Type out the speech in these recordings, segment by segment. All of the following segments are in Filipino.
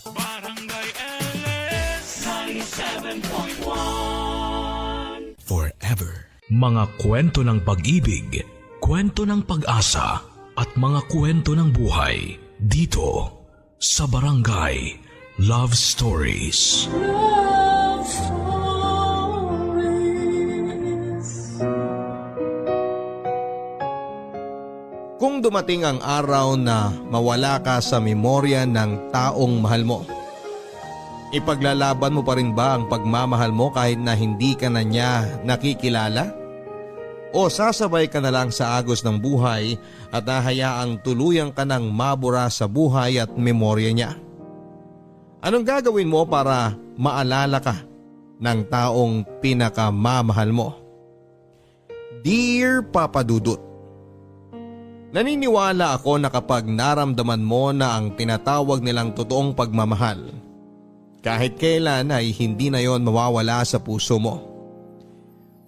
Barangay LS 97.1 Forever. Mga kwento ng pag-ibig, kwento ng pag-asa, at mga kwento ng buhay dito sa Barangay Love Stories. Love Stories. Kung dumating ang araw na mawala ka sa memorya ng taong mahal mo, ipaglalaban mo pa rin ba ang pagmamahal mo kahit na hindi ka na niya nakikilala? O sasabay ka na lang sa agos ng buhay at hahayaang tuluyang ka ng mabura sa buhay at memorya niya? Anong gagawin mo para maalala ka ng taong pinakamamahal mo? Dear Papa Dudut, naniniwala ako na kapag naramdaman mo na ang tinatawag nilang totoong pagmamahal, kahit kailan ay hindi na yon mawawala sa puso mo.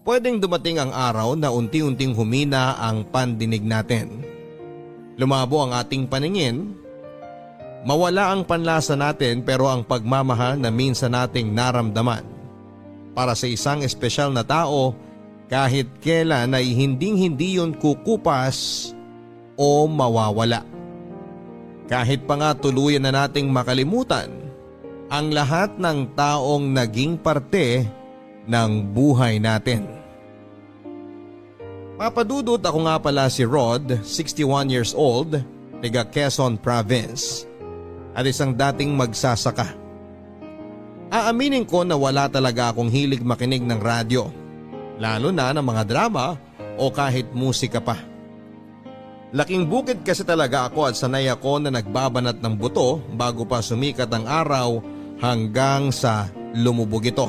Pwedeng dumating ang araw na unti-unting humina ang pandinig natin. Lumabo ang ating paningin, mawala ang panlasa natin, pero ang pagmamahal na minsan nating naramdaman para sa isang espesyal na tao kahit kailan ay hindi yun kukupas o mawawala. Kahit pa nga tuluyan na nating makalimutan ang lahat ng taong naging parte ng buhay natin. Papadudot, ako nga pala si Rod, 61 years old, taga Quezon Province, at isang dating magsasaka. Aaminin ko na wala talaga akong hilig makinig ng radyo, lalo na ng mga drama o kahit musika pa. Laking bukid kasi talaga ako at sanay ako na nagbabanat ng buto bago pa sumikat ang araw hanggang sa lumubog ito.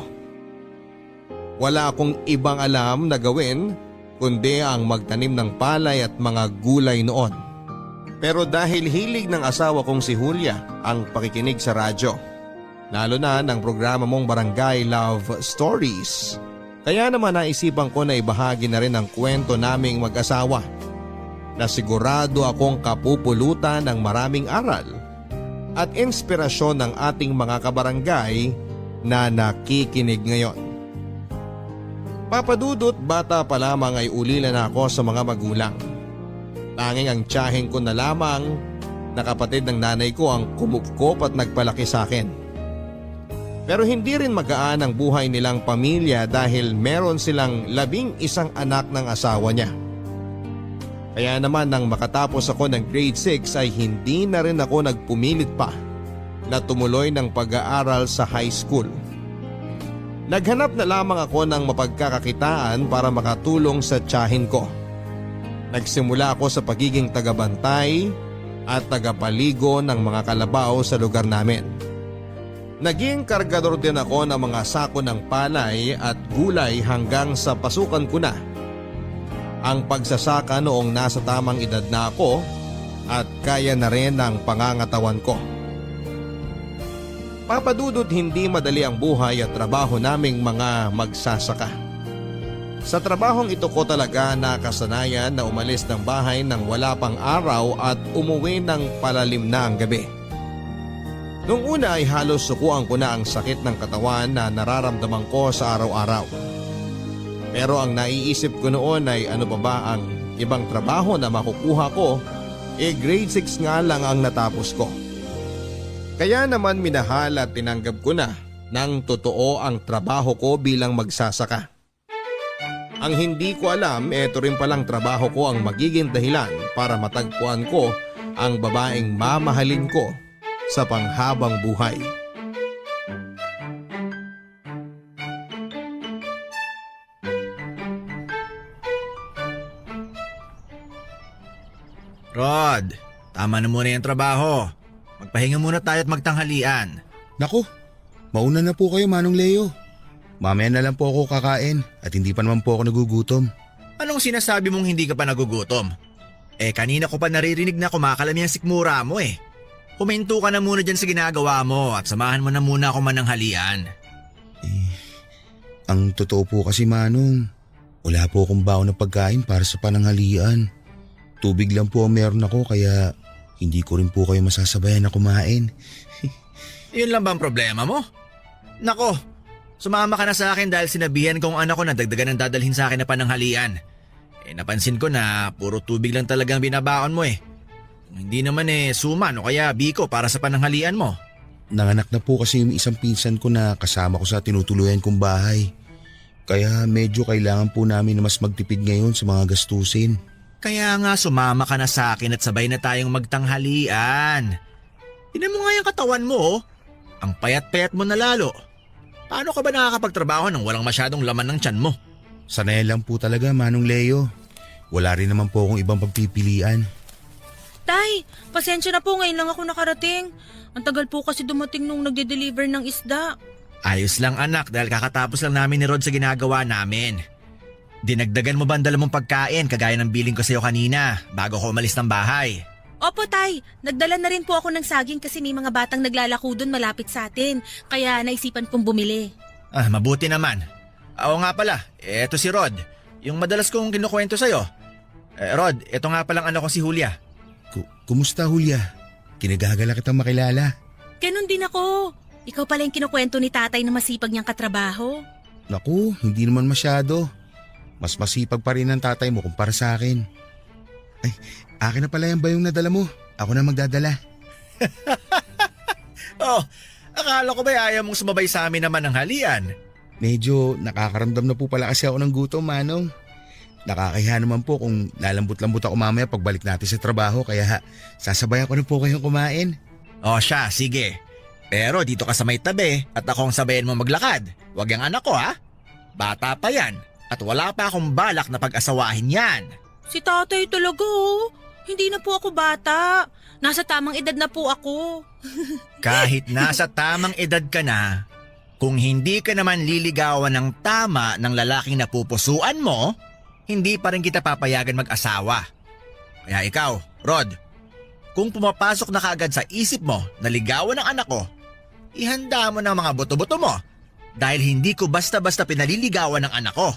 Wala akong ibang alam na gawin kundi ang magtanim ng palay at mga gulay noon. Pero dahil hilig ng asawa kong si Julia ang pakikinig sa radyo, lalo na ng programa mong Barangay Love Stories, kaya naman naisipan ko na ibahagi na rin ang kwento naming mag-asawa na sigurado akong kapupulutan ng maraming aral at inspirasyon ng ating mga kabarangay na nakikinig ngayon. Papadudot, bata pa lamang ay ulila na ako sa mga magulang. Tanging ang tiyaheng ko na lamang na kapatid ng nanay ko ang kumupkop at nagpalaki sa akin. Pero hindi rin magaan ang buhay nilang pamilya dahil meron silang 11 anak ng asawa niya. Kaya naman nang makatapos ako ng grade 6 ay hindi na rin ako nagpumilit pa na tumuloy ng pag-aaral sa high school. Naghanap na lamang ako ng mapagkakakitaan para makatulong sa tiyahin ko. Nagsimula ako sa pagiging tagabantay at tagapaligo ng mga kalabaw sa lugar namin. Naging kargador din ako ng mga sako ng palay at gulay hanggang sa pasukan ko na ang pagsasaka noong nasa tamang edad na ako at kaya na rin ang pangangatawan ko. Papadudot, hindi madali ang buhay at trabaho naming mga magsasaka. Sa trabahong ito ko talaga nakasanayan na umalis ng bahay nang wala pang araw at umuwi ng palalim na ang gabi. Noong una ay halos sukuan ko na ang sakit ng katawan na nararamdaman ko sa araw-araw. Pero ang naiisip ko noon ay ano pa ba ang ibang trabaho na makukuha ko, grade 6 nga lang ang natapos ko. Kaya naman minahal at tinanggap ko na ng totoo ang trabaho ko bilang magsasaka. Ang hindi ko alam, eto rin palang trabaho ko ang magiging dahilan para matagpuan ko ang babaeng mamahalin ko sa panghabang buhay. Rod, tama na muna yung trabaho. Magpahinga muna tayo at magtanghalian. Naku, mauna na po kayo, Manong Leo. Mamaya na lang po ako kakain at hindi pa naman po ako nagugutom. Anong sinasabi mong hindi ka pa nagugutom? Kanina ko pa naririnig na kumakalami ang sikmura mo eh. Huminto ka na muna dyan sa ginagawa mo at samahan mo na muna ako mananghalian. Ang totoo po kasi, Manong, wala po akong baon na pagkain para sa pananghalian. Tubig lang po ang meron ako kaya hindi ko rin po kayo masasabayan na kumain. Yun lang bang problema mo? Nako, sumama ka na sa akin dahil sinabihan kong anak ko na dagdagan ng dadalhin sa akin na pananghalian. Napansin ko na puro tubig lang talagang binabaon mo eh. Kung hindi naman suman o kaya biko para sa pananghalian mo. Nanganak na po kasi yung isang pinsan ko na kasama ko sa tinutuluyan kong bahay. Kaya medyo kailangan po namin na mas magtipid ngayon sa mga gastusin. Kaya nga sumama ka na sa akin at sabay na tayong magtanghalian. Tingnan mo nga yung katawan mo oh. Ang payat-payat mo na lalo. Paano ka ba nakakapagtrabaho nang walang masyadong laman ng tiyan mo? Sanay lang po talaga, Manong Leo. Wala rin naman po akong ibang pagpipilian. Tay, pasensya na po, ngayon lang ako nakarating. Ang tagal po kasi dumating nung nagde-deliver ng isda. Ayos lang anak dahil kakatapos lang namin ni Rod sa ginagawa namin. Dinagdagan mo ba ang dala mong pagkain kagaya ng biling ko sa'yo kanina bago ko umalis ng bahay? Opo tay, nagdala na rin po ako ng saging kasi may mga batang naglalako doon malapit sa atin. Kaya naisipan kong bumili. Mabuti naman. Oo nga pala, eto si Rod. Yung madalas kong kinukwento sa'yo. Rod, eto nga palang anak ko si Julia. Kumusta, Julia? Kinagagala kitang makilala. Ganon din ako. Ikaw pala yung kinukwento ni tatay na masipag niyang katrabaho. Naku, hindi naman masyado. Mas masipag pa rin ang tatay mo kumpara sa akin. Ay, akin na pala yung bayong nadala mo. Ako na magdadala. Akala ko ba ayaw mong sumabay sa amin naman ng halian? Medyo nakakaramdam na po pala kasi ako ng gutom, Manong. Nakakahiya naman po kung lalambot-lambot ako mamaya pagbalik natin sa trabaho kaya sasabayan ko na po kayong kumain. Siya, sige. Pero dito ka sa may tabi at ako ang sabayan mo maglakad. Huwag yung anak ko ha. Bata pa yan at wala pa akong balak na pag-asawahin yan. Si tatay talaga oh. Hindi na po ako bata. Nasa tamang edad na po ako. Kahit nasa tamang edad ka na, kung hindi ka naman liligawan ng tama ng lalaking napupusuan mo, hindi pa rin kita papayagan mag-asawa. Kaya ikaw, Rod, kung pumapasok na kaagad sa isip mo na ligawan ng anak ko, ihanda mo ng mga buto-buto mo dahil hindi ko basta-basta pinaliligawan ng anak ko.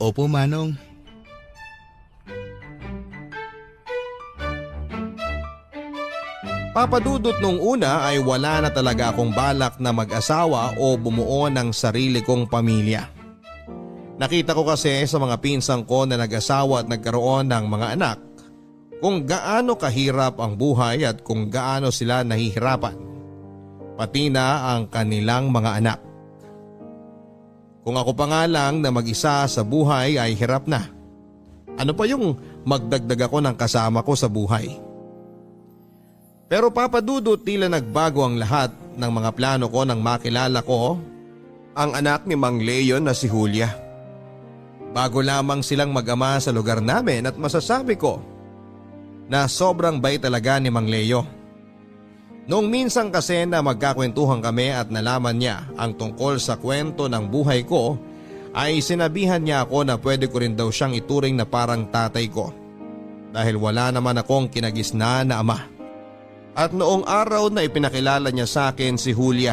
Opo, Manong. Papadudot nung una ay wala na talaga akong balak na mag-asawa o bumuo ng sarili kong pamilya. Nakita ko kasi sa mga pinsang ko na nag-asawa at nagkaroon ng mga anak kung gaano kahirap ang buhay at kung gaano sila nahihirapan. Pati na ang kanilang mga anak. Kung ako pa nga lang na mag-isa sa buhay ay hirap na. Ano pa yung magdagdag ako ng kasama ko sa buhay? Pero papadudot tila nagbago ang lahat ng mga plano ko nang makilala ko ang anak ni Mang Leo na si Julia. Bago lamang silang mag-ama sa lugar namin at masasabi ko na sobrang bait talaga ni Mang Leo. Noong minsan kasi na magkakwentuhan kami at nalaman niya ang tungkol sa kwento ng buhay ko ay sinabihan niya ako na pwede ko rin daw siyang ituring na parang tatay ko dahil wala naman akong kinagisna na ama. At noong araw na ipinakilala niya sa akin si Julia,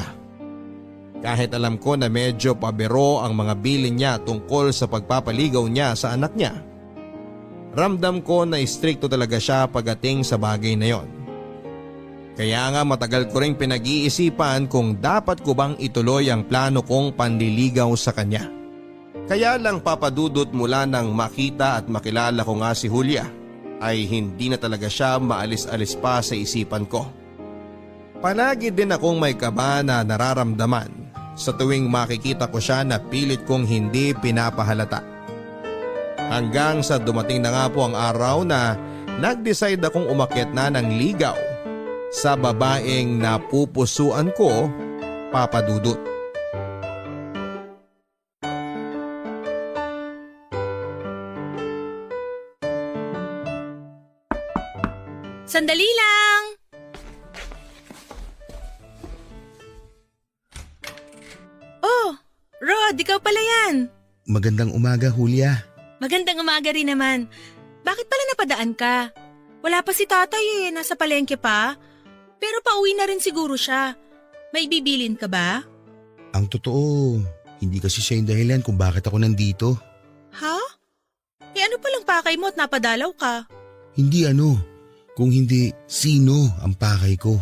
kahit alam ko na medyo pabiro ang mga bilin niya tungkol sa pagpapaligaw niya sa anak niya, ramdam ko na istrikto talaga siya pagdating sa bagay na yon. Kaya nga matagal ko ring pinag-iisipan kung dapat ko bang ituloy ang plano kong panliligaw sa kanya. Kaya lang papadudot mula nang makita at makilala ko nga si Julia, ay hindi na talaga siya maalis-alis pa sa isipan ko. Palagi din akong may kaba na nararamdaman sa tuwing makikita ko siya na pilit kong hindi pinapahalata. Hanggang sa dumating na nga po ang araw na nag-decide akong umakyat na ng ligaw sa babaeng napupusuan ko, papadudot. Sandali lang! Oh, Rod, ikaw pala yan. Magandang umaga, Julia. Magandang umaga rin naman. Bakit pala napadaan ka? Wala pa si tatay nasa palengke pa. Pero pauwi na rin siguro siya. May bibilin ka ba? Ang totoo, hindi kasi siya yung dahilan kung bakit ako nandito. Ha? Ano palang pakay mo at napadalaw ka? Hindi kung hindi sino ang pakay ko.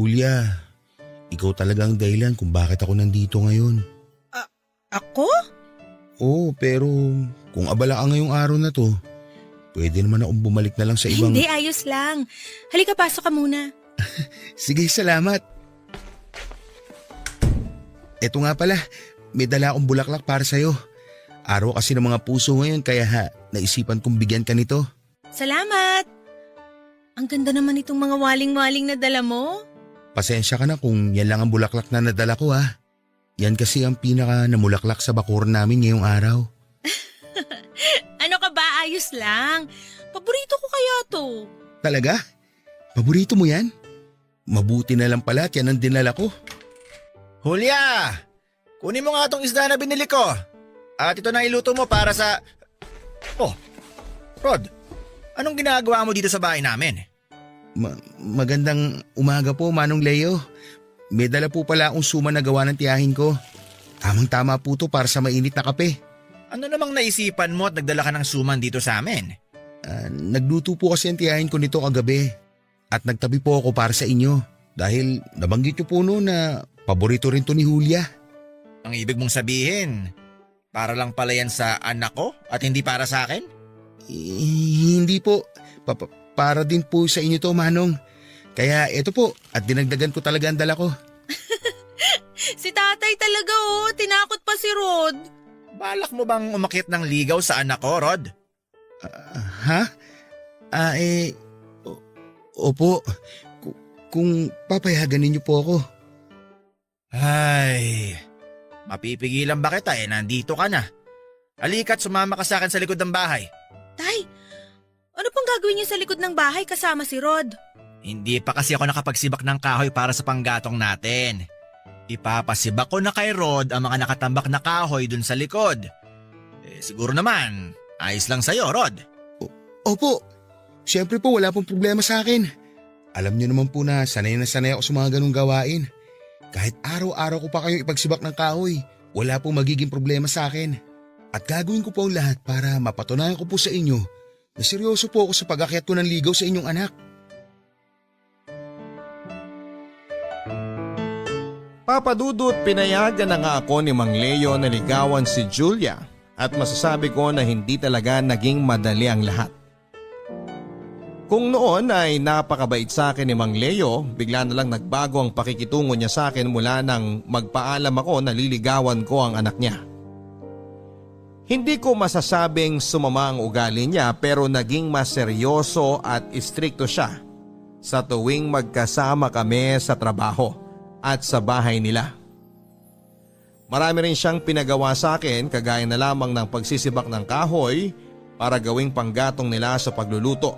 Julia, ikaw talaga ang dahilan kung bakit ako nandito ngayon. Ako? Oo, pero kung abala ka ngayong araw na to, pwede naman akong bumalik na lang sa ibang... Hindi, ayos lang. Halika, pasok ka muna. Sige, salamat. Eto nga pala, may dala akong bulaklak para sa'yo. Araw kasi ng mga puso ngayon kaya naisipan kong bigyan ka nito. Salamat. Ang ganda naman itong mga waling-waling na dala mo. Pasensya ka na kung yan lang ang bulaklak na nadala ko ha. Yan kasi ang pinaka namulaklak sa bakuran namin ngayong araw. Ano ka ba? Ayos lang. Paborito ko kaya to. Talaga? Paborito mo yan? Mabuti na lang pala at yan ang dinala ko. Julia! Kunin mo nga itong isda na binili ko. At ito na iluto mo para sa... Oh, Rod, anong ginagawa mo dito sa bahay namin? Magandang umaga po, Manong Leo. May dala po pala akong suma na gawa ng tiyahin ko. Tamang-tama po to para sa mainit na kape. Ano namang naisipan mo at nagdala ka ng suman dito sa amin? Nagluto po kasi ang tiyahin ko nito kagabi. At nagtabi po ako para sa inyo. Dahil nabanggit niyo po noon na paborito rin to ni Julia. Ang ibig mong sabihin, para lang pala yan sa anak ko at hindi para sa akin? Hindi po. Para din po sa inyo to, Manong. Kaya eto po, at dinagdagan ko talaga ang dala ko. Si tatay talaga oh. Tinakot pa si Rod. Balak mo bang umakyat ng ligaw sa anak ko, Rod? Ha? Opo. Kung papayagan ninyo po ako. Ay, mapipigilan ba kita nandito ka na. Halika't sumama ka sa akin sa likod ng bahay. Tay, ano pang gagawin niyo sa likod ng bahay kasama si Rod? Hindi pa kasi ako nakapagsibak ng kahoy para sa panggatong natin. Ipapasibak ko na kay Rod ang mga nakatambak na kahoy dun sa likod. Siguro naman, ayos lang sa'yo, Rod. Opo. Siyempre po wala pong problema sa akin. Alam niyo naman po na sanay ako sa mga ganung gawain. Kahit araw-araw ko pa kayong ipagsibak ng kahoy, wala pong magiging problema sa akin. At gagawin ko po ang lahat para mapatunayan ko po sa inyo na seryoso po ako sa pag-akyat ko ng ligaw sa inyong anak. Papadudot, pinayagan na nga ako ni Mang Leo na ligawan si Julia at masasabi ko na hindi talaga naging madali ang lahat. Kung noon ay napakabait sa akin ni Mang Leo, bigla na lang nagbago ang pakikitungo niya sa akin mula nang magpaalam ako na liligawan ko ang anak niya. Hindi ko masasabing sumama ang ugali niya pero naging mas seryoso at istrikto siya sa tuwing magkasama kami sa trabaho at sa bahay nila. Marami rin siyang pinagawa sa akin kagaya na lamang ng pagsisibak ng kahoy para gawing panggatong nila sa pagluluto.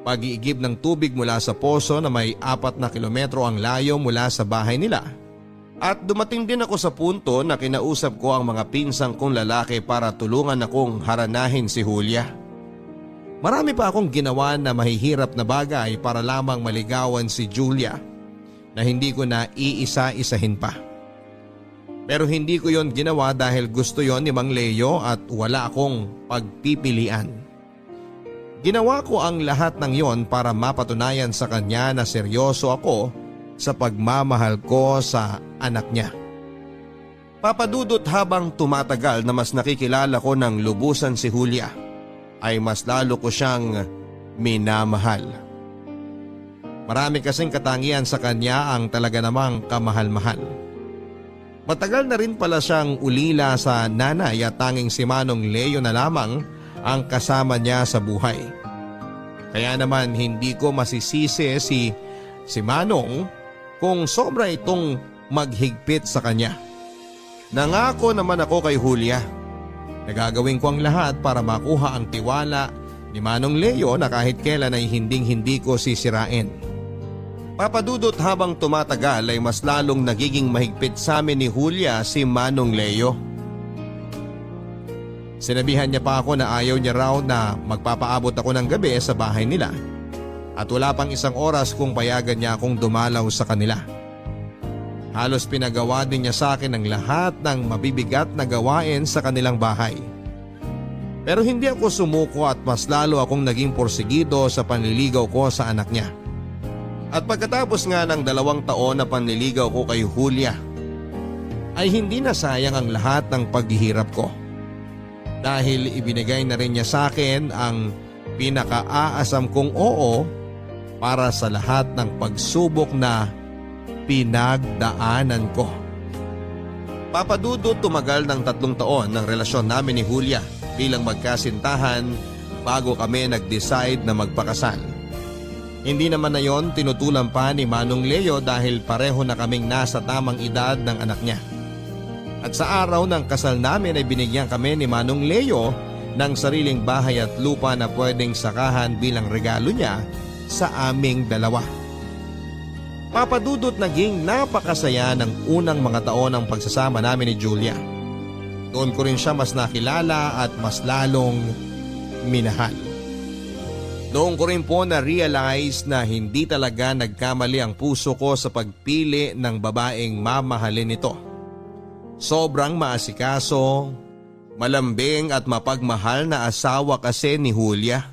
Pag-iigib ng tubig mula sa poso na may 4 na kilometro ang layo mula sa bahay nila. At dumating din ako sa punto na kinausap ko ang mga pinsang kong lalaki para tulungan akong haranahin si Julia. Marami pa akong ginawa na mahihirap na bagay para lamang maligawan si Julia na hindi ko na iisa-isahin pa. Pero hindi ko yon ginawa dahil gusto yon ni Mang Leo at wala akong pagpipilian. Ginawa ko ang lahat ng yon para mapatunayan sa kanya na seryoso ako sa pagmamahal ko sa anak niya. Papadudot, habang tumatagal na mas nakikilala ko ng lubusan si Julia, ay mas lalo ko siyang minamahal. Marami kasing katangian sa kanya ang talaga namang kamahal-mahal. Matagal na rin pala siyang ulila sa nanay at tanging si Manong Leo na lamang ang kasama niya sa buhay. Kaya naman hindi ko masisisi si Manong kung sobra itong maghigpit sa kanya. Nangako naman ako kay Julia. Nagagawin ko ang lahat para makuha ang tiwala ni Manong Leo na kahit kailan ay hinding-hindi ko sisirain. Papadudot, habang tumatagal ay mas lalong nagiging mahigpit sa amin ni Julia si Manong Leo. Sinabihan niya pa ako na ayaw niya raw na magpapaabot ako ng gabi sa bahay nila at wala pang 1 oras kung payagan niya akong dumalaw sa kanila. Halos pinagawa din niya sa akin ang lahat ng mabibigat na gawain sa kanilang bahay. Pero hindi ako sumuko at mas lalo akong naging porsigido sa panliligaw ko sa anak niya. At pagkatapos nga ng 2 taon na panliligaw ko kay Julia, ay hindi na sayang ang lahat ng paghihirap ko. Dahil ibinigay na rin niya sa akin ang pinakaaasam kong oo para sa lahat ng pagsubok na pinagdaanan ko. Papadudot, tumagal ng 3 taon ng relasyon namin ni Julia bilang magkasintahan bago kami nag-decide na magpakasal. Hindi naman na yon tinutulan pa ni Manong Leo dahil pareho na kaming nasa tamang edad ng anak niya. At sa araw ng kasal namin ay binigyan kami ni Manong Leo ng sariling bahay at lupa na pwedeng sakahan bilang regalo niya sa aming dalawa. Papadudot, naging napakasaya ng unang mga taon ng pagsasama namin ni Julia. Doon ko rin siya mas nakilala at mas lalong minahal. Doon ko rin po na-realize na hindi talaga nagkamali ang puso ko sa pagpili ng babaeng mamahalin nito. Sobrang maasikaso, malambing at mapagmahal na asawa kasi ni Julia.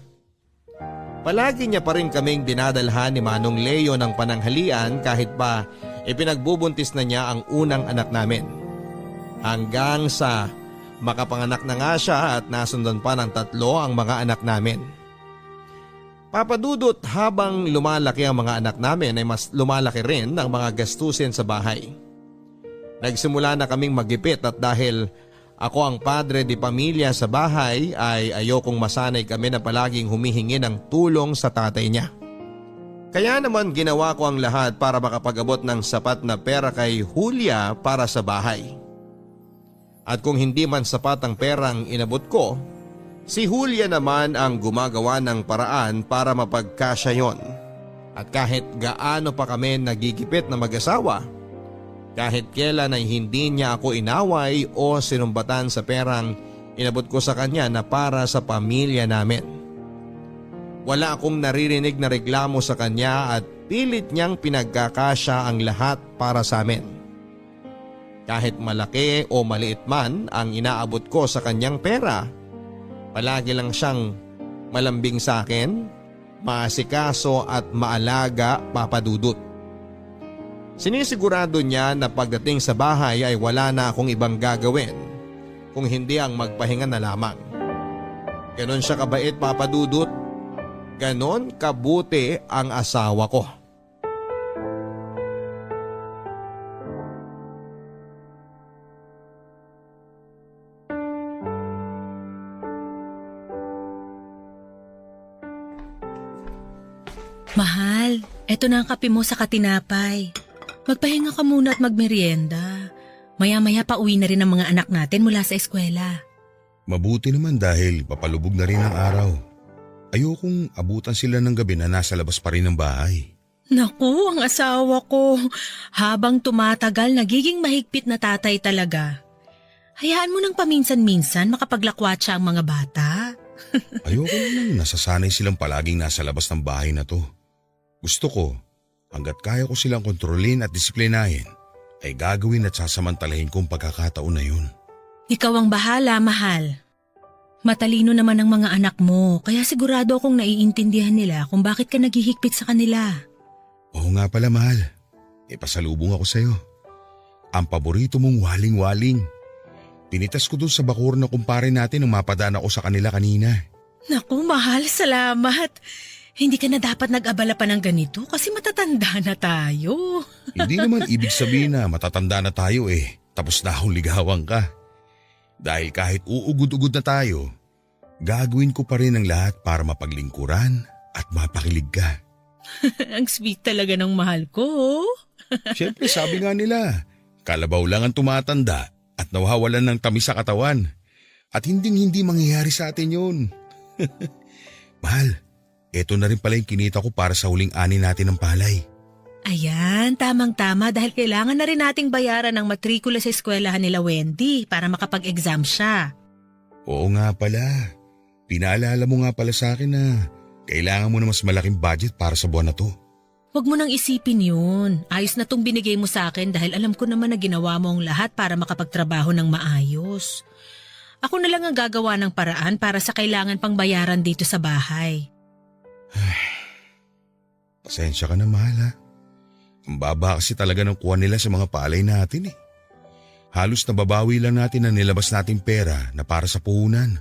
Palagi niya pa rin kaming dinadalhan ni Manong Leo ng pananghalian kahit pa ipinagbubuntis na niya ang unang anak namin. Hanggang sa makapanganak na nga siya at nasundan pa ng 3 ang mga anak namin. Papadudot, habang lumalaki ang mga anak namin ay mas lumalaki rin ang mga gastusin sa bahay. Nagsimula na kaming magipit at dahil ako ang padre di pamilya sa bahay ay ayokong masanay kami na palaging humihingi ng tulong sa tatay niya. Kaya naman ginawa ko ang lahat para makapag-abot ng sapat na pera kay Julia para sa bahay. At kung hindi man sapat ang perang inabot ko, si Julia naman ang gumagawa ng paraan para mapagkasya yon. At kahit gaano pa kami nagigipit na mag-asawa, kahit kailan ay hindi niya ako inaway o sinumbatan sa perang inabot ko sa kanya na para sa pamilya namin. Wala akong naririnig na reklamo sa kanya at pilit niyang pinagkakasya ang lahat para sa amin. Kahit malaki o maliit man ang inaabot ko sa kanyang pera, palagi lang siyang malambing sa akin, maasikaso at maalaga, Papadudot. Sinisigurado niya na pagdating sa bahay ay wala na akong ibang gagawin kung hindi ang magpahinga na lamang. Ganon siya kabait, Papadudot. Ganon kabuti ang asawa ko. Mahal, eto na ang kape mo sa katinapay. Magpahinga ka muna at magmerienda. Maya-maya pa uwi na rin ang mga anak natin mula sa eskwela. Mabuti naman dahil papalubog na rin ang araw. Ayokong abutan sila ng gabi na nasa labas pa rin ng bahay. Naku, ang asawa ko. Habang tumatagal, nagiging mahigpit na tatay talaga. Hayaan mo nang paminsan-minsan makapaglakwatsa ang mga bata. Ayoko nang nasasanay silang palaging nasa labas ng bahay na to. Gusto ko, hanggat kaya ko silang kontrolin at disiplinahin, ay gagawin at sasamantalahin kong pagkakataon na yun. Ikaw ang bahala, mahal. Matalino naman ang mga anak mo, kaya sigurado akong naiintindihan nila kung bakit ka naghihigpit sa kanila. Oo nga pala, mahal. Pasalubong ako sa'yo. Ang paborito mong waling-waling. Pinitas ko dun sa bakur na kumpare natin nung mapadaan ako sa kanila kanina. Naku, mahal, salamat. Hindi ka na dapat nag-abala pa ng ganito kasi matatanda na tayo. Hindi naman ibig sabihin na matatanda na tayo tapos na akong ligawan ka. Dahil kahit uugod-ugod na tayo, gagawin ko pa rin ang lahat para mapaglingkuran at mapakilig ka. Ang sweet talaga ng mahal ko. Siyempre sabi nga nila, kalabaw lang ang tumatanda at nawawalan ng tamis sa katawan. At hindi mangyayari sa atin yun. Mahal, eto na rin pala yung kinita ko para sa huling ani natin ng palay. Ayan, tamang-tama dahil kailangan na rin nating bayaran ang matrikula sa eskwelahan nila Wendy para makapag-exam siya. Oo nga pala. Pinaalala mo nga pala sa akin na kailangan mo na mas malaking budget para sa buwan na to. Huwag mo nang isipin yun. Ayos na tong binigay mo sa akin dahil alam ko naman na ginawa mo ang lahat para makapagtrabaho ng maayos. Ako na lang ang gagawa ng paraan para sa kailangan pang bayaran dito sa bahay. Pasensya ka na, mahal ha. Ang baba kasi talaga ng kuha nila sa mga palay natin eh. Halos nababawi lang natin ang nilabas nating pera na para sa puhunan.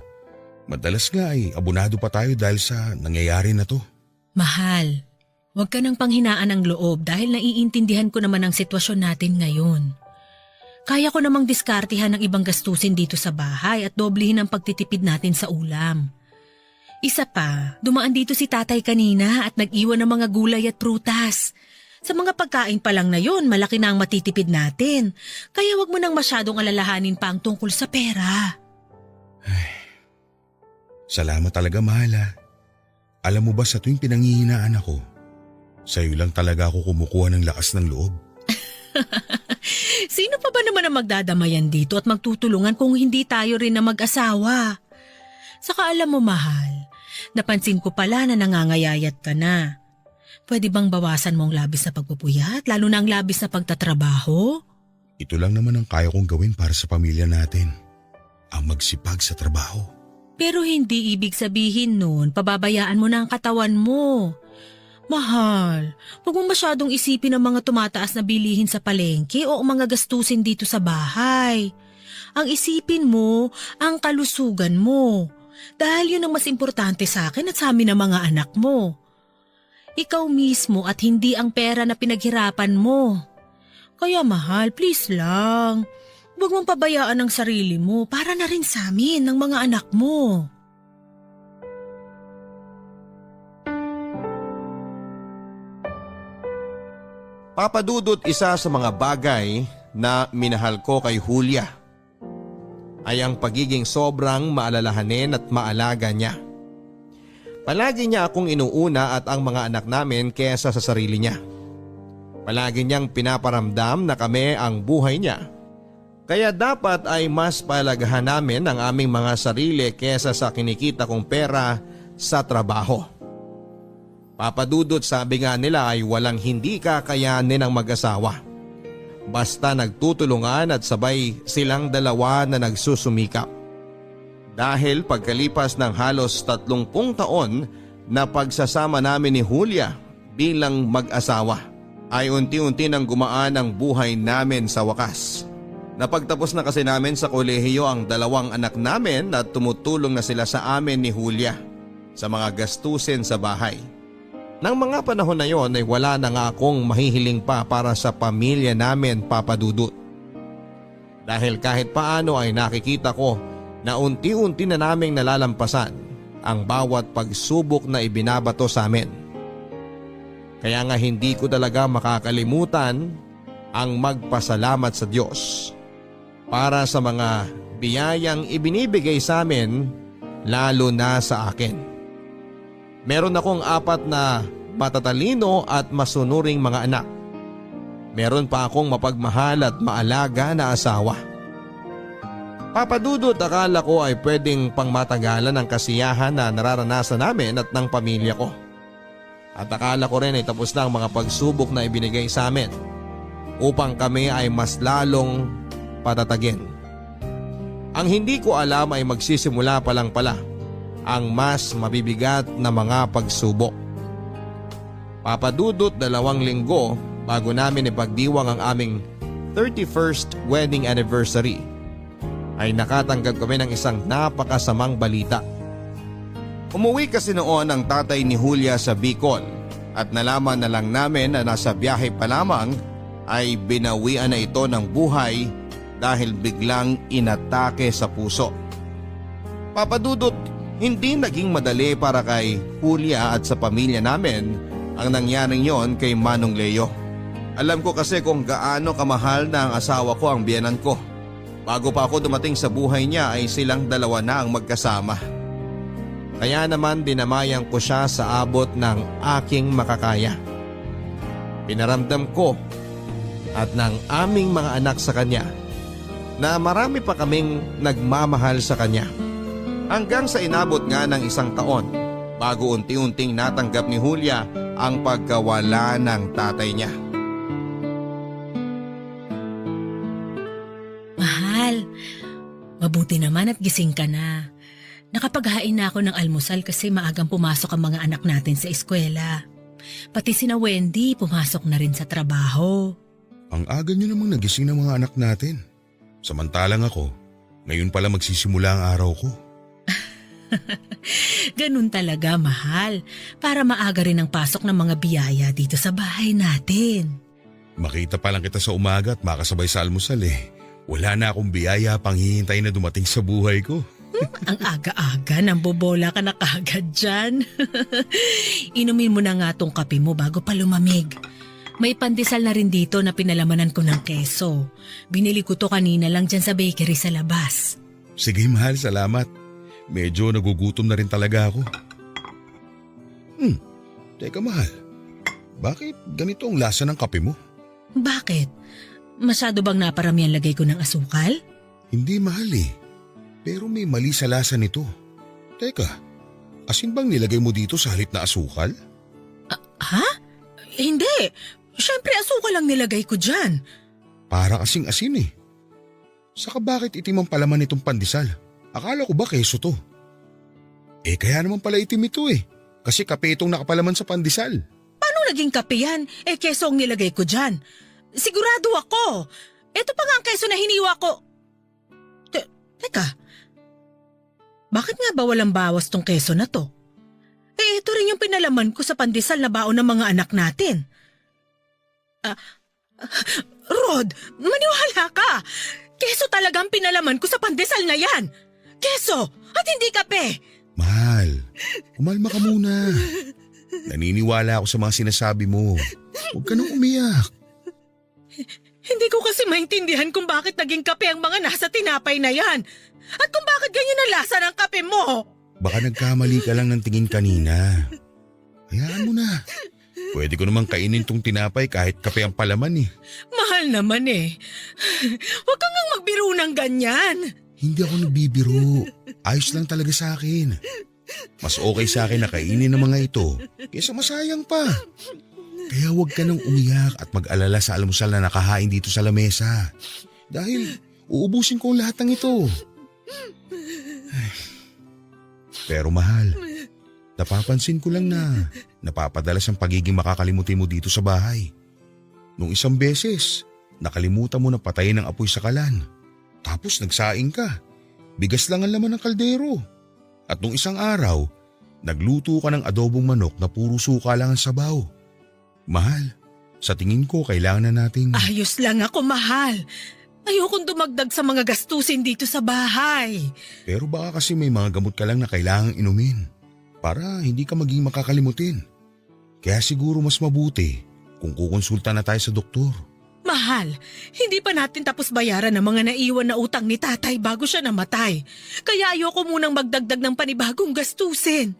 Madalas nga ay abonado pa tayo dahil sa nangyayari na to. Mahal, huwag ka nang panghinaan ng loob dahil naiintindihan ko naman ang sitwasyon natin ngayon. Kaya ko namang diskartihan ng ibang gastusin dito sa bahay at doblehin ang pagtitipid natin sa ulam. Isa pa, dumaan dito si tatay kanina at nag-iwan ng mga gulay at prutas. Sa mga pagkain pa lang na yun, malaki na ang matitipid natin. Kaya wag mo nang masyadong alalahanin pa ang tungkol sa pera. Salamat talaga, mahal ha. Alam mo ba sa tuwing pinanghihinaan ako, sa'yo lang talaga ako kumukuha ng lakas ng loob. Sino pa ba naman ang magdadamayan dito at magtutulungan kung hindi tayo rin na mag-asawa? Saka alam mo, mahal, napansin ko pala na nangangayayat ka na. Pwede bang bawasan mo ang labis na pagpupuyat, lalo na ang labis na pagtatrabaho? Ito lang naman ang kaya kong gawin para sa pamilya natin. Ang magsipag sa trabaho. Pero hindi ibig sabihin nun, pababayaan mo na ang katawan mo. Mahal, huwag mong masyadong isipin ang mga tumataas na bilihin sa palengke o ang mga gastusin dito sa bahay. Ang isipin mo, ang kalusugan mo. Dahil yun ang mas importante sa akin at sa amin ng mga anak mo. Ikaw mismo at hindi ang pera na pinaghirapan mo. Kaya mahal, please lang. Huwag mong pabayaan ang sarili mo para na rin sa amin ng mga anak mo. Papadudot, isa sa mga bagay na minahal ko kay Julia ay ang pagiging sobrang maalalahanin at maalaga niya. Palagi niya akong inuuna at ang mga anak namin kesa sa sarili niya. Palagi niyang pinaparamdam na kami ang buhay niya. Kaya dapat ay mas palagahan namin ang aming mga sarili kesa sa kinikita kong pera sa trabaho. Papadudot, sabi nga nila ay walang hindi kakayanin ng mag-asawa. Basta nagtutulungan at sabay silang dalawa na nagsusumikap. Dahil pagkalipas ng halos 30 taon na pagsasama namin ni Julia bilang mag-asawa, ay unti-unti nang gumaan ang buhay namin sa wakas. Napagtapos na kasi namin sa kolehiyo ang 2 anak namin at tumutulong na sila sa amin ni Julia sa mga gastusin sa bahay. Nang mga panahon na yon ay wala na nga akong mahihiling pa para sa pamilya namin, Papadudot. Dahil kahit paano ay nakikita ko na unti-unti na naming nalalampasan ang bawat pagsubok na ibinabato sa amin. Kaya nga hindi ko talaga makakalimutan ang magpasalamat sa Diyos para sa mga biyayang ibinibigay sa amin, lalo na sa akin. Meron akong 4 na matatalino at masunuring mga anak. Meron pa akong mapagmahal at maalaga na asawa. Papadudot, akala ko ay pwedeng pangmatagalan ang kasiyahan na nararanasan namin at ng pamilya ko. At akala ko rin ay tapos na ang mga pagsubok na ibinigay sa amin upang kami ay mas lalong patatagin. Ang hindi ko alam ay magsisimula pa lang pala ang mas mabibigat na mga pagsubok. Papadudot, 2 linggo bago namin ipagdiwang ang aming 31st wedding anniversary ay nakatanggap kami ng isang napakasamang balita. Umuwi kasi noon ang tatay ni Julia sa Bicol at nalaman na lang namin na nasa biyahe pa lamang ay binawian na ito ng buhay dahil biglang inatake sa puso. Papadudot, hindi naging madali para kay Julia at sa pamilya namin ang nangyaring yon kay Manong Leo. Alam ko kasi kung gaano kamahal na ang asawa ko ang biyenan ko. Bago pa ako dumating sa buhay niya ay silang 2 na ang magkasama. Kaya naman dinamayan ko siya sa abot ng aking makakaya. Pinaramdam ko at ng aming mga anak sa kanya na marami pa kaming nagmamahal sa kanya. Hanggang sa inabot nga ng 1 taon bago unti-unting natanggap ni Julia ang pagkawala ng tatay niya. Mahal, mabuti naman at gising ka na. Nakapaghain na ako ng almusal kasi maagang pumasok ang mga anak natin sa eskwela. Pati sina Wendy pumasok na rin sa trabaho. Ang aga niyo namang nagising ng mga anak natin. Samantalang ako, ngayon pala magsisimula ang araw ko. Ganun talaga, mahal. Para maaga rin ang pasok ng mga biyaya dito sa bahay natin. Makita pa lang kita sa umaga at makasabay sa almusal eh. Wala na akong biyaya pang hihintay na dumating sa buhay ko. Ang aga-aga, nambobola ka na kagad dyan. Inumin mo na nga tong kape mo bago pa lumamig. May pandesal na rin dito na pinalamanan ko ng keso. Binili ko to kanina lang dyan sa bakery sa labas. Sige mahal, salamat. Medyo nagugutom na rin talaga ako. Teka mahal, bakit ganito ang lasa ng kape mo? Bakit? Masyado bang naparami ang lagay ko ng asukal? Hindi mahal eh, pero may mali sa lasa nito. Teka, asin bang nilagay mo dito sa halip na asukal? Ha? Hindi. Siyempre asukal lang nilagay ko dyan. Para kasing asin eh. Saka bakit itim ang palaman nitong pandesal? Akala ko ba keso to? Eh kaya naman pala itim ito eh. Kasi kape itong nakapalaman sa pandesal. Paano naging kape yan? Keso ang nilagay ko dyan. Sigurado ako. Ito pa nga ang keso na hiniwa ko. Teka. Bakit nga ba walang bawas tong keso na to? Ito rin yung pinalaman ko sa pandesal na baon ng mga anak natin. Rod, maniwala ka. Keso talagang pinalaman ko sa pandesal na yan. Keso at hindi kape. Mahal, kumalma ka muna. Naniniwala ako sa mga sinasabi mo. Huwag ka nang umiyak. Hindi ko kasi maintindihan kung bakit naging kape ang mga nasa tinapay na yan. At kung bakit ganyan ang lasa ng kape mo. Baka nagkamali ka lang ng tingin kanina. Hayaan mo na. Pwede ko namang kainin tong tinapay kahit kape ang palaman eh. Mahal naman eh. Huwag kang nga magbiro ng ganyan. Hindi ako nagbibiro. Ayos lang talaga sa akin. Mas okay sa akin na kainin ng mga ito kaysa masayang pa. Kaya huwag ka nang umiyak at mag-alala sa almusal na nakahain dito sa lamesa. Dahil uubusin ko lahat ng ito. Pero mahal, napapansin ko lang na napapadalas ang pagiging makakalimutin mo dito sa bahay. Nung isang beses, nakalimutan mo na patayin ang apoy sa kalan. Tapos nagsaing ka. Bigas lang ang laman ng kaldero. At nung isang araw, nagluto ka ng adobong manok na puro suka lang ang sabaw. Mahal, sa tingin ko kailangan na nating… Ayos lang ako, mahal. Ayokong dumagdag sa mga gastusin dito sa bahay. Pero baka kasi may mga gamot ka lang na kailangang inumin para hindi ka maging makakalimutin. Kaya siguro mas mabuti kung kukonsulta na tayo sa doktor. Mahal, hindi pa natin tapos bayaran ang mga naiwan na utang ni tatay bago siya namatay. Kaya ayoko munang magdagdag ng panibagong gastusin.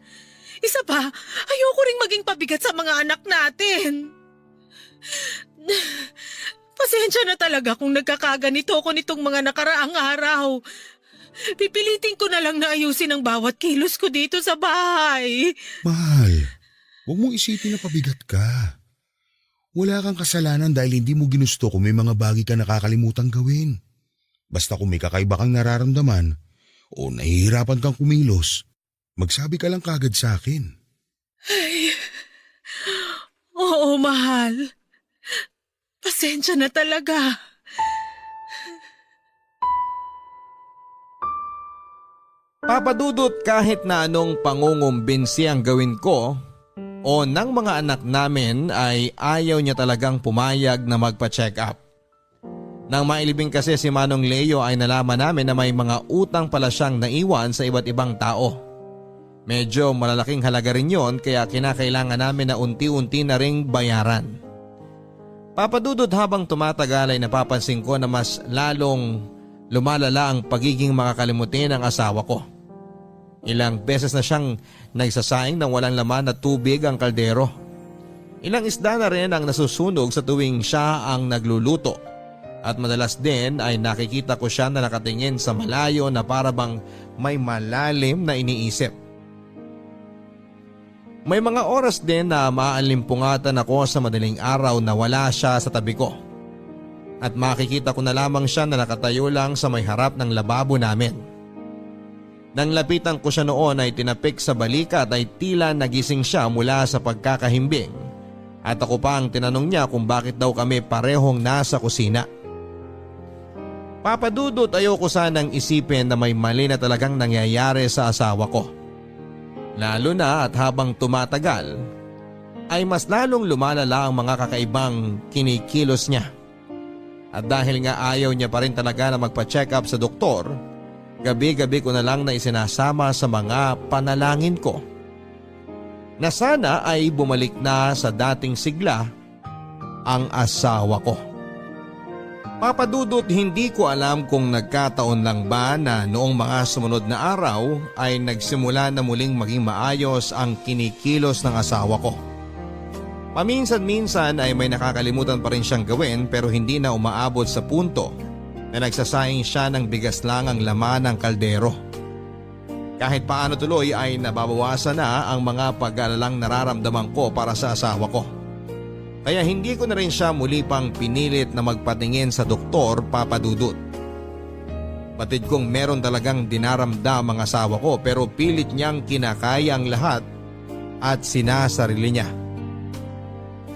Isa pa, ayoko ring maging pabigat sa mga anak natin. Pasensya na talaga kung nagkakaganito ako nitong mga nakaraang araw. Pipilitin ko na lang na ayusin ang bawat kilos ko dito sa bahay. Mahal, huwag mong isipin na pabigat ka. Wala kang kasalanan dahil hindi mo ginusto kung may mga bagay ka nakakalimutang gawin. Basta kung may kakaiba kang nararamdaman o nahihirapan kang kumilos, magsabi ka lang kagad sa akin. Ay, oo, mahal. Pasensya na talaga. Papadudot kahit na anong pangungumbinsi ang gawin ko o ng mga anak namin ay ayaw niya talagang pumayag na magpa-check up. Nang mailibing kasi si Manong Leo ay nalaman namin na may mga utang pala siyang naiwan sa iba't ibang tao. Medyo malalaking halaga rin yon kaya kinakailangan namin na unti-unti na ring bayaran. Papadudot habang tumatagal ay napapansin ko na mas lalong lumalala ang pagiging makakalimutin ng asawa ko. Ilang beses na siyang nagsasaing ng walang laman na tubig ang kaldero. Ilang isda na rin ang nasusunog sa tuwing siya ang nagluluto. At madalas din ay nakikita ko siya na nakatingin sa malayo na parabang may malalim na iniisip. May mga oras din na maalimpungatan ako sa madaling araw na wala siya sa tabi ko. At makikita ko na lamang siya na nakatayo lang sa may harap ng lababo namin. Nang lapitan ko siya noon ay tinapik sa balikat ay tila nagising siya mula sa pagkakahimbing At ako pa ang tinanong niya kung bakit daw kami parehong nasa kusina. Papadudot, ayoko sanang isipin na may mali na talagang nangyayari sa asawa ko. Lalo na at habang tumatagal ay mas lalong lumalala ang mga kakaibang kinikilos niya. At dahil nga ayaw niya pa rin talaga na magpa-check up sa doktor, gabi-gabi ko na lang na isinasama sa mga panalangin ko na sana ay bumalik na sa dating sigla ang asawa ko. Papadudot, hindi ko alam kung nagkataon lang ba na noong mga sumunod na araw ay nagsimula na muling maging maayos ang kinikilos ng asawa ko. Paminsan-minsan ay may nakakalimutan pa rin siyang gawin pero hindi na umaabot sa punto na nagsasayang siya ng bigas lang ang laman ng kaldero. Kahit paano tuloy ay nababawasan na ang mga pag-aalalang nararamdaman ko para sa asawa ko. Kaya hindi ko na rin siya muli pang pinilit na magpatingin sa doktor, Papadudot. Batid kong meron talagang dinaramdam ang asawa ko pero pilit niyang kinakaya ang lahat at sinasarili niya.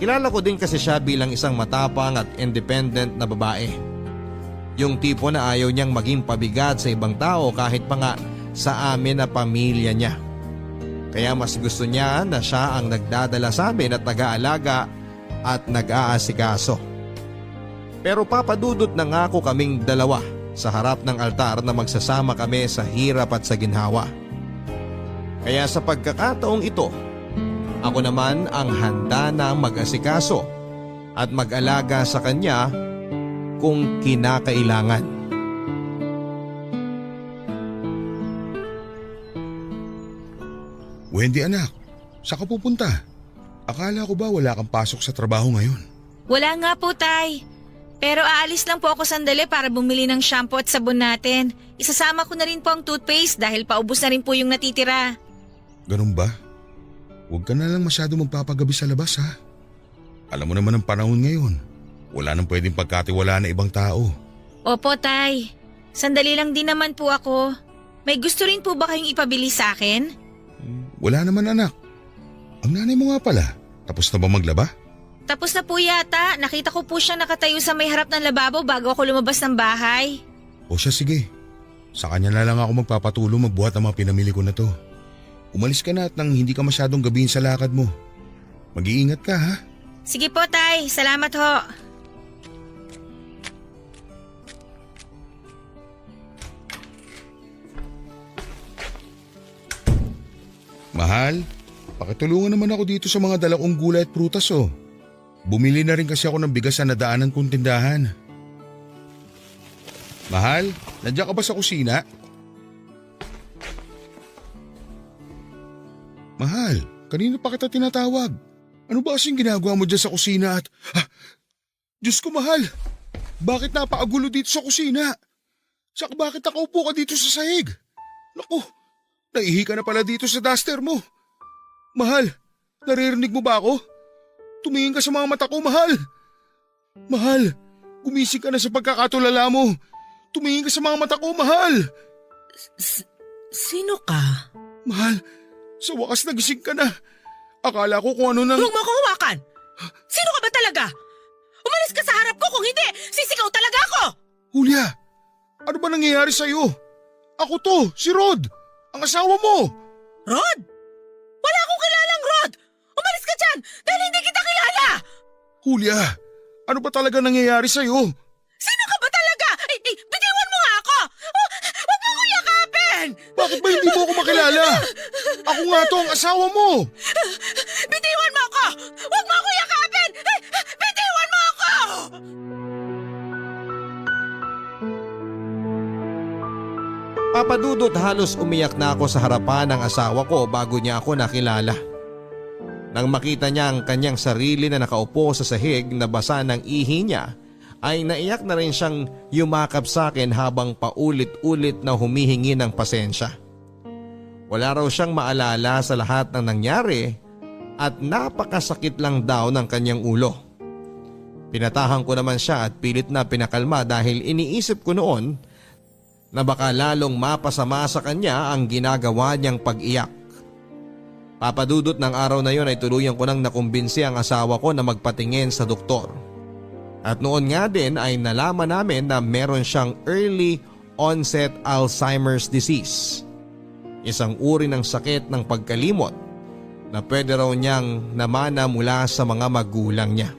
Kilala ko din kasi siya bilang isang matapang at independent na babae. Yung tipo na ayaw niyang maging pabigat sa ibang tao kahit pa nga sa amin na pamilya niya. Kaya mas gusto niya na siya ang nagdadala sa amin at nag-aalaga at nag-aasikaso. Pero Papadudot, nangako kaming dalawa sa harap ng altar na magsasama kami sa hirap at sa ginhawa. Kaya sa pagkakataong ito, ako naman ang handa na mag-asikaso at mag-alaga sa kanya kung kinakailangan. Wendy anak, saan ka pupunta? Akala ko ba wala kang pasok sa trabaho ngayon? Wala nga po, Tay. Pero aalis lang po ako sandali para bumili ng shampoo at sabon natin. Isasama ko na rin po ang toothpaste dahil paubos na rin po yung natitira. Ganun ba? Huwag ka na lang masyado magpapagabi sa labas ha. Alam mo naman ang panahon ngayon. Wala nang pwedeng pagkatiwalaan na ibang tao. Opo, Tay. Sandali lang din naman po ako. May gusto rin po ba kayong ipabili sa akin? Wala naman anak. Ang nanay mo nga pala, tapos na ba maglaba? Tapos na po yata. Nakita ko po siya nakatayo sa may harap ng lababo bago ako lumabas ng bahay. O siya sige. Sa kanya na lang ako magpapatulong magbuhat ng mga pinamili ko na to. Umalis ka na at nang hindi ka masyadong gabihin sa lakad mo. Mag-iingat ka ha. Sige po, Tay. Salamat ho. Mahal, pakitulungan naman ako dito sa mga dala kong gulay at prutas oh. Bumili na rin kasi ako ng bigas sa nadaanan kong tindahan. Mahal, nandiyan ka ba sa kusina? Mahal, kanina pa kita tinatawag. Ano ba kasing ginagawa mo dyan sa kusina at… Diyos ko mahal, bakit napakagulo dito sa kusina? Saka bakit nakaupo ka dito sa sahig? Naku, naihi ka na pala dito sa duster mo. Mahal, naririnig mo ba ako? Tumingin ka sa mga mata ko, mahal. Mahal, gumising ka na sa pagkakatulala mo. Tumingin ka sa mga mata ko, mahal. Sino ka? Mahal, sa wakas nagising ka na. Akala ko kung ano nang… Huwag mo akong hawakan! Sino ka ba talaga? Umalis ka sa harap ko, kung hindi, sisigaw talaga ako! Julia, ano ba nangyayari sa'yo? Ako to, si Rod, ang asawa mo. Rod? Wala akong kilalang Rod! Umalis ka dyan dahil hindi kita kilala! Julia, ano ba talaga nangyayari sa'yo? Sino ka ba talaga? Bitiwan mo nga ako! Huwag mo akong yakapin! Bakit ba hindi mo ako makilala? Ako nga to, ang asawa mo. Bitiwan mo ako! Huwag mo akong yakapin! Bitiwan mo ako! Papadudot, halos umiyak na ako sa harapan ng asawa ko bago niya ako nakilala. Nang makita niya ang kanyang sarili na nakaupo sa sahig na basa ng ihi niya, ay naiyak na rin siyang yumakap sa akin habang paulit-ulit na humihingi ng pasensya. Wala raw siyang maalala sa lahat ng nangyari at napakasakit lang daw ng kanyang ulo. Pinatahan ko naman siya at pilit na pinakalma dahil iniisip ko noon na baka lalong mapasama sa kanya ang ginagawa niyang pag-iyak. Papadudot ng araw na yon ay tuluyan ko nang nakumbinsi ang asawa ko na magpatingin sa doktor. At noon nga din ay nalaman namin na meron siyang early onset Alzheimer's disease. Isang uri ng sakit ng pagkalimot na pwede raw niyang namana mula sa mga magulang niya.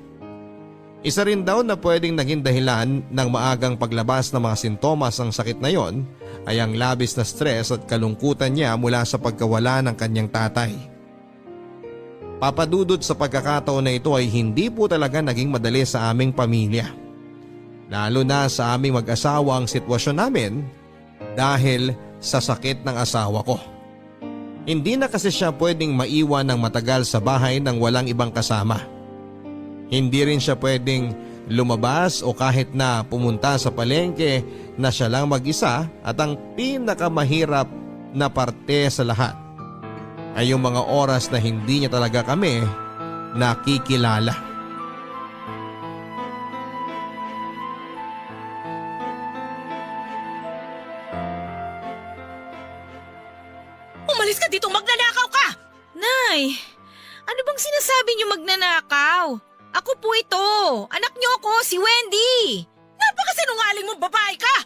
Isa rin daw na pwedeng naging dahilan ng maagang paglabas ng mga sintomas ng sakit na yon ay ang labis na stress at kalungkutan niya mula sa pagkawala ng kanyang tatay. Papadudot sa pagkakataon na ito ay hindi po talaga naging madali sa aming pamilya. Lalo na sa aming mag-asawa ang sitwasyon namin dahil sa sakit ng asawa ko. Hindi na kasi siya pwedeng maiwan ng matagal sa bahay nang walang ibang kasama. Hindi rin siya pwedeng lumabas o kahit na pumunta sa palengke na siya lang mag-isa, at ang pinakamahirap na parte sa lahat ay yung mga oras na hindi niya talaga kami nakikilala. Umalis ka dito, magnanakaw ka! Nay, ano bang sinasabi niyo magnanakaw? Ako po ito. Anak niyo ako, si Wendy. Napakasinungaling mong babae ka!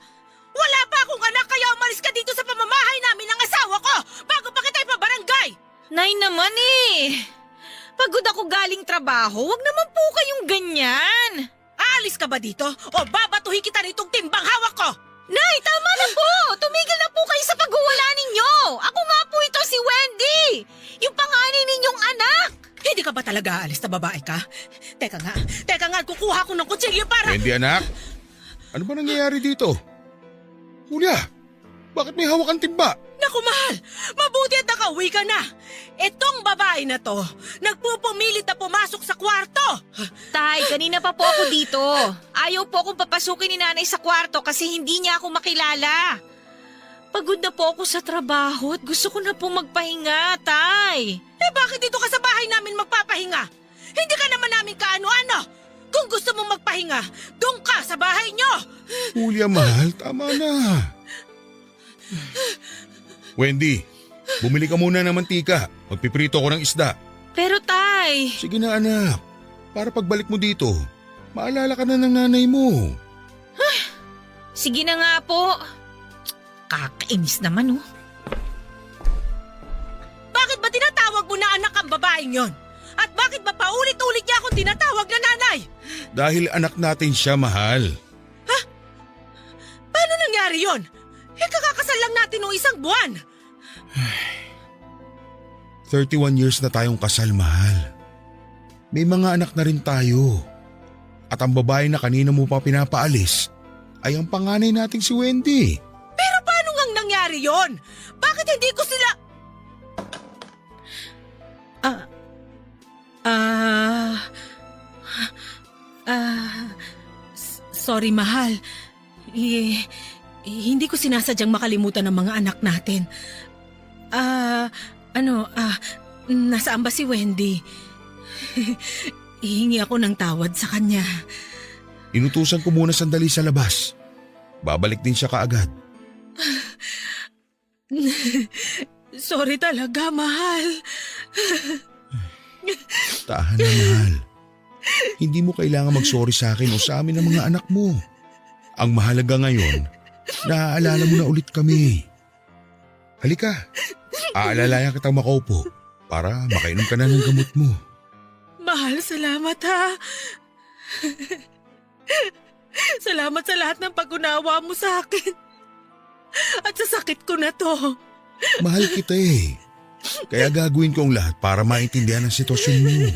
Wala pa akong anak kaya umalis ka dito sa pamamahay namin ng asawa ko bago pa kita ipabarangay! Nay naman eh. Pagod ako galing trabaho, wag naman po kayong ganyan. Aalis ka ba dito o babatuhin kita nitong timbang hawak ko? Nay, tama na po! Tumigil na po kayo sa paghuwala ninyo! Ako nga po ito, si Wendy! Yung panganay ninyong anak! Hindi ka ba talaga aalis na babae ka? Teka nga, kukuha ko ng kutsilyo para… Wendy anak, ano ba nangyayari dito? Julia, bakit may hawak ang timba? Naku mahal, mabuti at nakauwi ka na. Itong babae na to, nagpupumilit na pumasok sa kwarto. Tay, kanina pa po ako dito. Ayaw po akong papasukin ni nanay sa kwarto kasi hindi niya ako makilala. Pagod na po ako sa trabaho at gusto ko na po magpahinga, Tay. Bakit dito ka sa bahay namin magpapahinga? Hindi ka naman namin kaano-ano. Kung gusto mong magpahinga, doon ka sa bahay nyo. Julia mahal, tama na. Wendy, bumili ka muna ng mantika. Magpiprito ko ng isda. Pero Tay… Sige na anak, para pagbalik mo dito, maalala ka na ng nanay mo. Sige na nga po. Kakainis naman oh. Bakit ba tinatawag mo na anak ang babaeng yon? At bakit ba paulit-ulit niya akong tinatawag na nanay? Dahil anak natin siya, mahal. Paano nangyari yon? Kakakasal lang natin noong isang buwan. 31 years na tayong kasal, mahal. May mga anak na rin tayo. At ang babae na kanina mo pa pinapaalis ay ang panganay nating si Wendy. Pero paano ngang nangyari yon? Bakit hindi ko sila… Sorry mahal. Hindi ko sinasadyang makalimutan ang mga anak natin. Nasaan ba si Wendy? Ihingi ako ng tawad sa kanya. Inutusan ko muna sandali sa labas. Babalik din siya kaagad. Sorry talaga, mahal. Tahan na, mahal. Hindi mo kailangan mag-sorry sa akin o sa amin ng mga anak mo. Ang mahalaga ngayon, naaalala mo na ulit kami. Halika, aalalayan kitang makaupo para makainom ka na ng gamot mo. Mahal, salamat ha. Salamat sa lahat ng pag-unawa mo sa akin. At sa sakit ko na to. Mahal kita eh. Kaya gagawin ko ang lahat para maintindihan ang sitwasyon mo.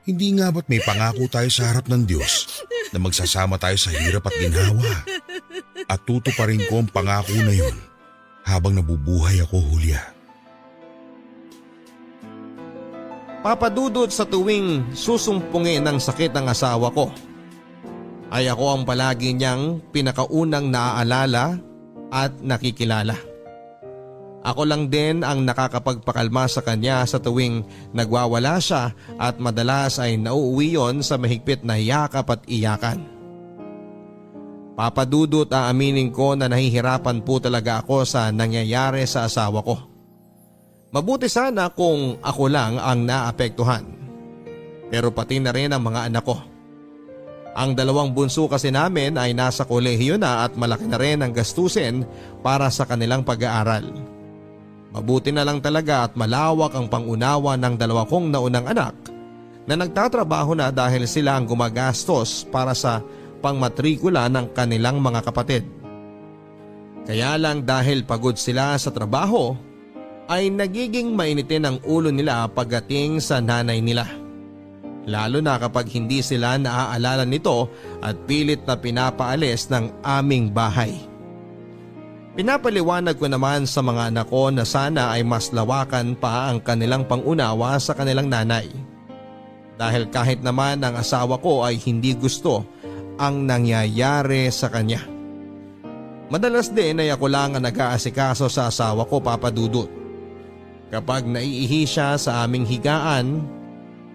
Hindi nga ba't may pangako tayo sa harap ng Diyos na magsasama tayo sa hirap at ginhawa? At tutuparin ko ang pangako na yun habang nabubuhay ako, Julia. Papadudod sa tuwing susumpungin ng sakit ng asawa ko, ay ako ang palagi niyang pinakaunang naaalala at nakikilala. Ako lang din ang nakakapagpakalma sa kanya sa tuwing nagwawala siya at madalas ay nauuwi yon sa mahigpit na yakap at iyakan. Papadudot, aaminin ko na nahihirapan po talaga ako sa nangyayari sa asawa ko. Mabuti sana kung ako lang ang naapektuhan. Pero pati na rin ang mga anak ko. Ang dalawang bunso kasi namin ay nasa kolehiyo na at malaki na rin ang gastusin para sa kanilang pag-aaral. Mabuti na lang talaga at malawak ang pangunawa ng dalawa kong naunang anak na nagtatrabaho na dahil sila ang gumagastos para sa pangmatrikula ng kanilang mga kapatid. Kaya lang dahil pagod sila sa trabaho ay nagiging mainitin ang ulo nila pagdating sa nanay nila. Lalo na kapag hindi sila naaalala nito at pilit na pinapaalis ng aming bahay. Pinapaliwanag ko naman sa mga anak ko na sana ay mas lawakan pa ang kanilang pangunawa sa kanilang nanay. Dahil kahit naman ang asawa ko ay hindi gusto ang nangyayari sa kanya. Madalas din ay ako lang ang nag-aasikaso sa asawa ko, Papa Dudut. Kapag naiihi siya sa aming higaan,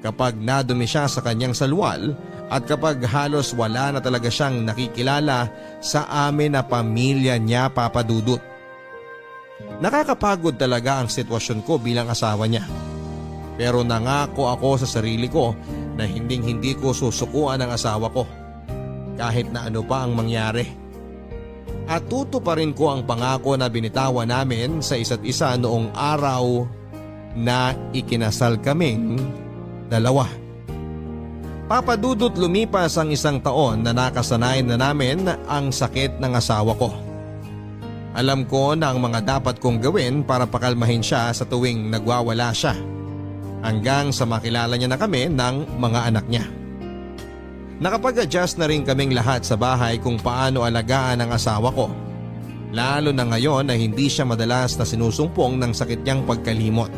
kapag nadumi siya sa kanyang salwal at kapag halos wala na talaga siyang nakikilala sa amin na pamilya niya, Papa Dudut. Nakakapagod talaga ang sitwasyon ko bilang asawa niya. Pero nangako ako sa sarili ko na hindi ko susukuan ang asawa ko kahit na ano pa ang mangyari. At tutuparin ko ang pangako na binitawan namin sa isa't isa noong araw na ikinasal kaming dalawa. Papa Dudut, lumipas ang 1 taon na nakasanay na namin ang sakit ng asawa ko. Alam ko na ang mga dapat kong gawin para pakalmahin siya sa tuwing nagwawala siya. Hanggang sa makilala niya na kami ng mga anak niya. Nakapag-adjust na rin kaming lahat sa bahay kung paano alagaan ang asawa ko. Lalo na ngayon na hindi siya madalas na sinusumpong ng sakit niyang pagkalimot.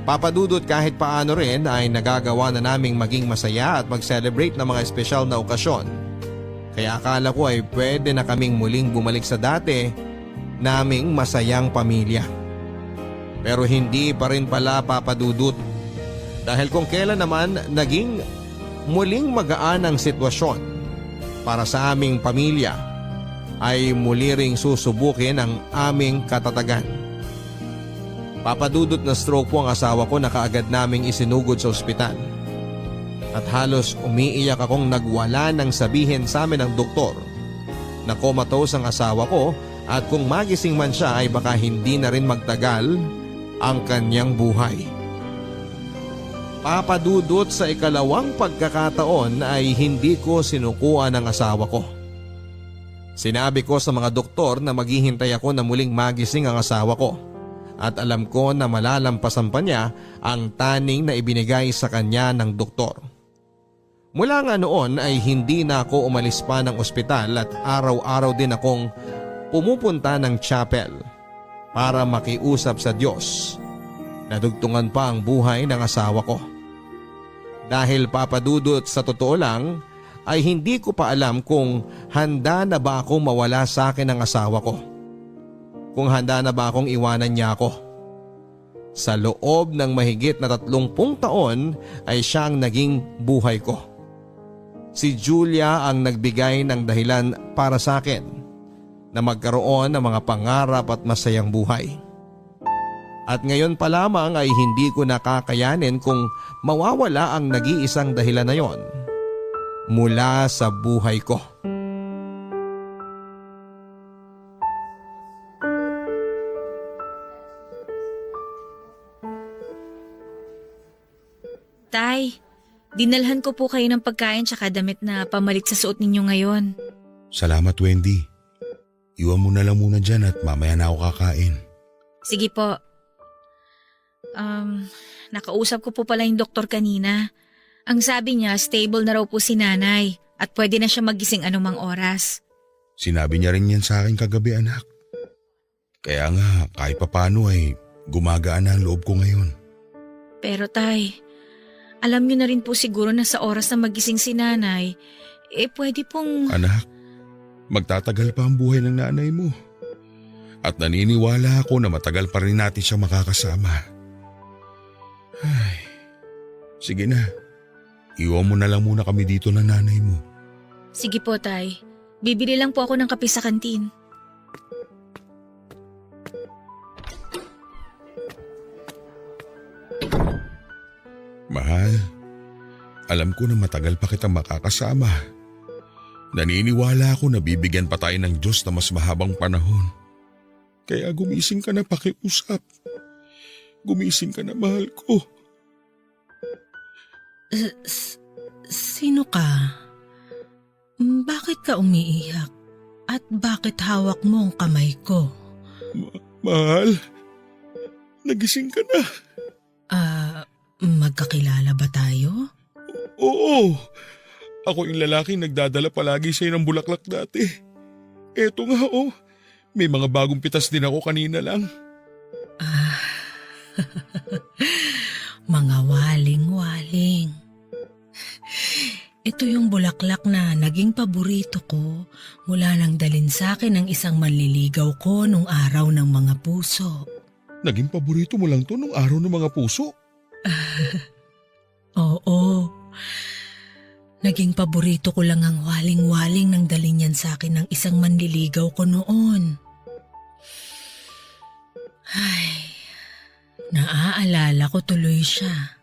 Papa Dudut, kahit paano rin ay nagagawa na naming maging masaya at mag-celebrate ng mga espesyal na okasyon. Kaya akala ko ay pwede na kaming muling bumalik sa dati naming masayang pamilya. Pero hindi pa rin pala, Papa Dudut. Dahil kung kailan naman naging muling magaan ang sitwasyon para sa aming pamilya, ay muli ring susubukin ang aming katatagan. Papa Dudut, na stroke po ang asawa ko na kaagad naming isinugod sa ospital. At halos umiiyak akong nagwala nang sabihin sa amin ng doktor na comatose ang asawa ko at kung magising man siya ay baka hindi na rin magtagal ang kanyang buhay. Papa Dudut, sa ikalawang pagkakataon ay hindi ko sinukuan ang asawa ko. Sinabi ko sa mga doktor na maghihintay ako na muling magising ang asawa ko at alam ko na malalampasan pa niya ang taning na ibinigay sa kanya ng doktor. Mula nga noon ay hindi na ako umalis pa ng ospital at araw-araw din akong pumupunta ng chapel para makiusap sa Diyos. Nadugtungan pa ang buhay ng asawa ko. Dahil, Papa Dudut, sa totoo lang ay hindi ko pa alam kung handa na ba akong mawala sa akin ng asawa ko. Kung handa na ba akong iwanan niya ako. Sa loob ng mahigit na 30 taon ay siya ang naging buhay ko. Si Julia ang nagbigay ng dahilan para sa akin na magkaroon ng mga pangarap at masayang buhay. At ngayon pa lamang ay hindi ko nakakayanin kung mawawala ang nag-iisang dahilan na yon mula sa buhay ko. Tay, dinalhan ko po kayo ng pagkain tsaka damit na pamalit sa suot ninyo ngayon. Salamat, Wendy. Iwan mo na lang muna dyan at mamaya na ako kakain. Sige po. Nakausap ko po pala yung doktor kanina. Ang sabi niya, stable na raw po si nanay at pwede na siya magising anumang oras. Sinabi niya rin yan sa akin kagabi, anak. Kaya nga, kahit papano ay gumagaan na ang loob ko ngayon. Pero tay, alam niyo na rin po siguro na sa oras na magising si nanay, pwede pong… Anak, magtatagal pa ang buhay ng nanay mo. At naniniwala ako na matagal pa rin natin siya makakasama. Ay, sige na. Iwan mo na lang muna kami dito ng nanay mo. Sige po tay, bibili lang po ako ng kape sa kantin. Mahal, alam ko na matagal pa kitang makakasama. Naniniwala ako na bibigyan pa tayo ng Diyos na mas mahabang panahon. Kaya gumising ka na, pakiusap. Gumising ka na, mahal ko. Sino ka? Bakit ka umiiyak? At bakit hawak mo ang kamay ko? Mahal, nagising ka na. Magkakilala ba tayo? Oo, ako yung lalaking nagdadala palagi sa'yo ng bulaklak dati. Eto nga may mga bagong pitas din ako kanina lang. Mga waling-waling. Ito yung bulaklak na naging paborito ko mula nang dalin sa akin ng isang manliligaw ko nung araw ng mga puso. Naging paborito mo lang to nung araw ng mga puso? Oo. Naging paborito ko lang ang waling-waling nang dalin yan sa akin ng isang manliligaw ko noon. Ay, naaalala ko tuloy siya.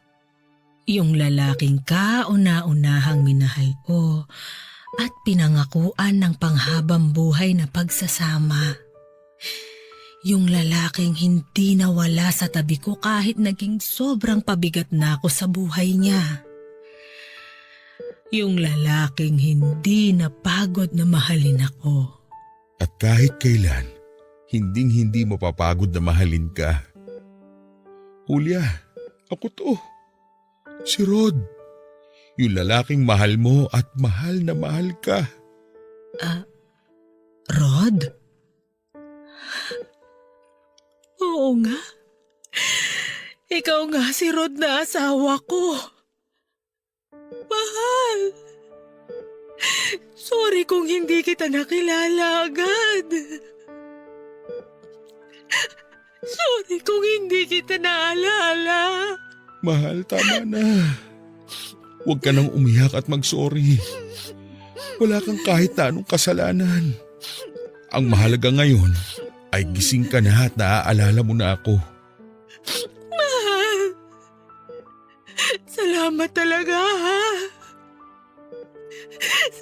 Yung lalaking kauna-unahang minahal ko at pinangakuan ng panghabang buhay na pagsasama. Yung lalaking hindi nawala sa tabi ko kahit naging sobrang pabigat na ako sa buhay niya. Yung lalaking hindi napagod na mahalin ako. At kahit kailan, hinding-hindi mapapagod na mahalin ka. Julia, ako to. Si Rod. Yung lalaking mahal mo at mahal na mahal ka. Rod? Oo nga. Ikaw nga si Rod na asawa ko. Mahal. Sorry kung hindi kita nakilala agad. Sorry kung hindi kita naalala. Mahal, tama na. Huwag ka nang umiyak at mag-sorry. Wala kang kahit na anong kasalanan. Ang mahalaga ngayon ay gising ka na at naaalala mo na ako. Mahal. Salamat talaga, ha?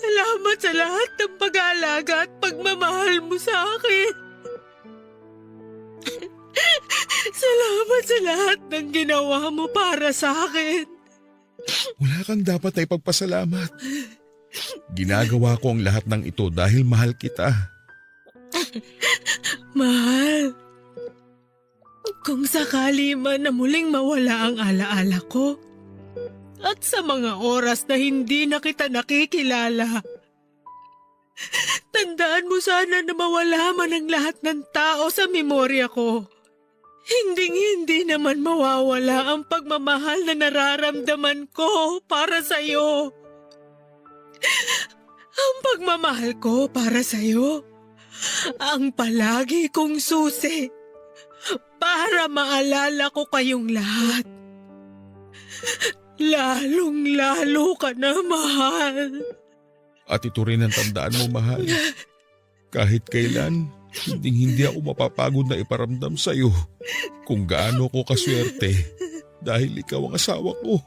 Salamat sa lahat ng pag-aalaga at pagmamahal mo sa akin. Salamat sa lahat ng ginawa mo para sa akin. Wala kang dapat na ipagpasalamat. Ginagawa ko ang lahat ng ito dahil mahal kita. Mahal, kung sakali man na muling mawala ang alaala ko at sa mga oras na hindi na kita nakikilala, tandaan mo sana na mawala man ang lahat ng tao sa memorya ko. Hinding-hindi naman mawawala ang pagmamahal na nararamdaman ko para sa'yo. Ang pagmamahal ko para sa'yo, ang palagi kong susi para maalala ko kayong lahat. Lalong-lalo ka na, mahal. At ito rin ang tandaan mo, mahal. Kahit kailan, hindi ako mapapagod na iparamdam sa'yo kung gaano ko kaswerte dahil ikaw ang asawa ko.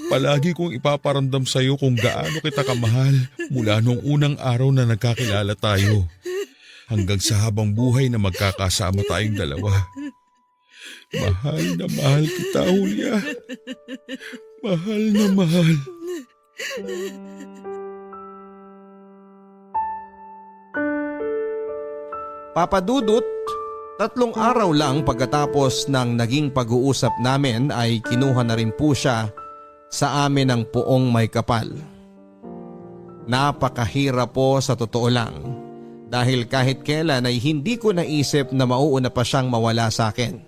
Palagi kong ipaparamdam sa'yo kung gaano kita kamahal mula nung unang araw na nagkakilala tayo hanggang sa habang buhay na magkakasama tayong dalawa. Mahal na mahal kita, Julia. Mahal na mahal. Papadudot, 3 araw lang pagkatapos ng naging pag-uusap namin ay kinuha na rin po siya sa amin ng poong may kapal. Napakahirap po sa totoo lang dahil kahit kailan ay hindi ko naisip na mauuna pa siyang mawala sa akin.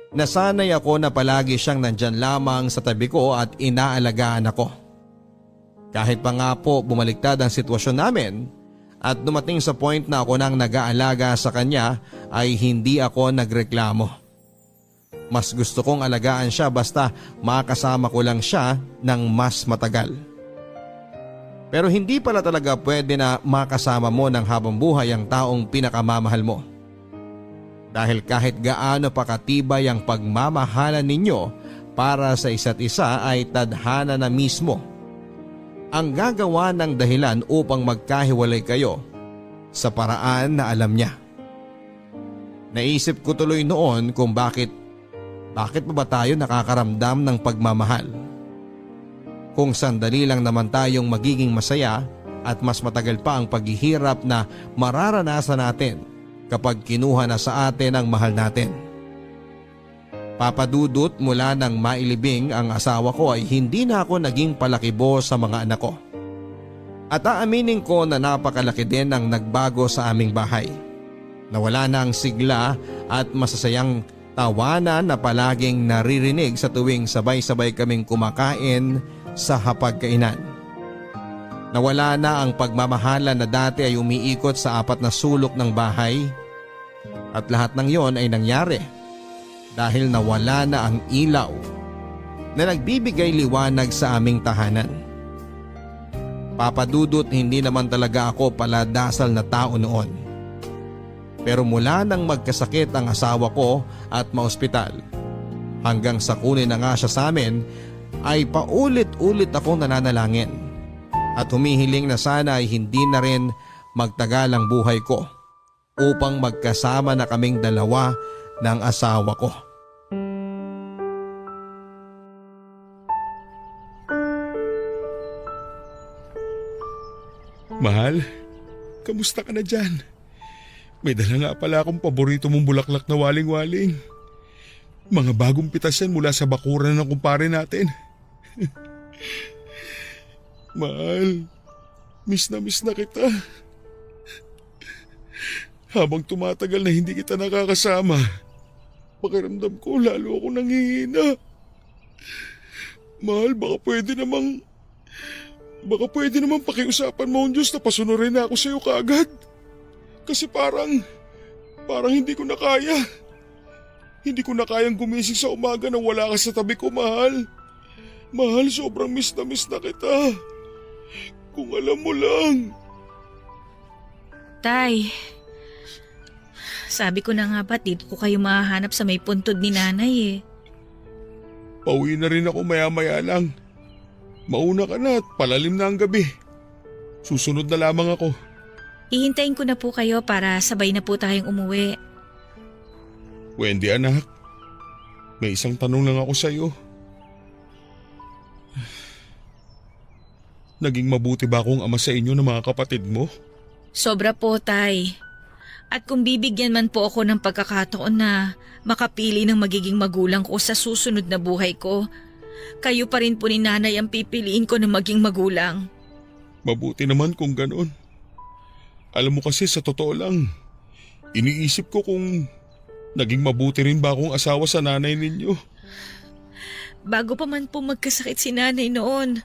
Nasanay ako na palagi siyang nandyan lamang sa tabi ko at inaalagaan ako. Kahit pa nga po bumaliktad ang sitwasyon namin at dumating sa point na ako nang nag-aalaga sa kanya ay hindi ako nagreklamo. Mas gusto kong alagaan siya basta makasama ko lang siya ng mas matagal. Pero hindi pala talaga pwede na makasama mo ng habang buhay ang taong pinakamamahal mo. Dahil kahit gaano pa katibay ang pagmamahalan ninyo, para sa isa't isa ay tadhana na mismo ang gagawa ng dahilan upang magkahiwalay kayo sa paraan na alam niya. Naisip ko tuloy noon kung bakit pa ba tayo nakakaramdam ng pagmamahal? Kung sandali lang naman tayong magiging masaya at mas matagal pa ang paghihirap na mararanasan natin kapag kinuha na sa atin ang mahal natin. Papadudot, mula nang mailibing ang asawa ko ay hindi na ako naging palakibo sa mga anak ko. At aaminin ko na napakalaki din ang nagbago sa aming bahay. Nawala na ang sigla at masasayang tawanan na palaging naririnig sa tuwing sabay-sabay kaming kumakain sa hapagkainan. Nawala na ang pagmamahalan na dati ay umiikot sa 4 na sulok ng bahay. At lahat ng yon ay nangyari dahil nawala na ang ilaw na nagbibigay liwanag sa aming tahanan. Papadudot, hindi naman talaga ako paladasal na tao noon. Pero mula nang magkasakit ang asawa ko at maospital, hanggang sa kunin na nga siya sa amin, ay paulit-ulit akong nananalangin at humihiling na sana ay hindi na rin magtagal ang buhay ko upang magkasama na kaming dalawa ng asawa ko. Mahal, kamusta ka na dyan? May dala nga pala akong paborito mong bulaklak na waling-waling. Mga bagong pitas yan mula sa bakuran ng kumpare natin. Mahal, miss na kita. Habang tumatagal na hindi kita nakakasama, pakiramdam ko lalo ako nanghihina. Mahal, baka pwede namang pakiusapan mo ang Diyos na pasunurin na ako sa iyo kaagad. Kasi parang hindi ko na kaya. Hindi ko na kayang gumising sa umaga nang wala ka sa tabi ko, mahal. Mahal, sobrang miss na kita. Kung alam mo lang. Tay, sabi ko na nga ba dito ko kayo mahahanap sa may puntod ni nanay eh. Pauwi na rin ako maya-maya lang. Mauna ka na at palalim na ang gabi. Susunod na lamang ako. Hihintayin ko na po kayo para sabay na po tayong umuwi. Wendy anak, may isang tanong lang ako sa iyo. Naging mabuti ba akong ama sa inyo ng mga kapatid mo? Sobra po, Tay. At kung bibigyan man po ako ng pagkakataon na makapili ng magiging magulang ko sa susunod na buhay ko, kayo pa rin po ni nanay ang pipiliin ko na maging magulang. Mabuti naman kung ganon. Alam mo kasi sa totoo lang, iniisip ko kung naging mabuti rin ba akong asawa sa nanay ninyo. Bago pa man po magkasakit si nanay noon,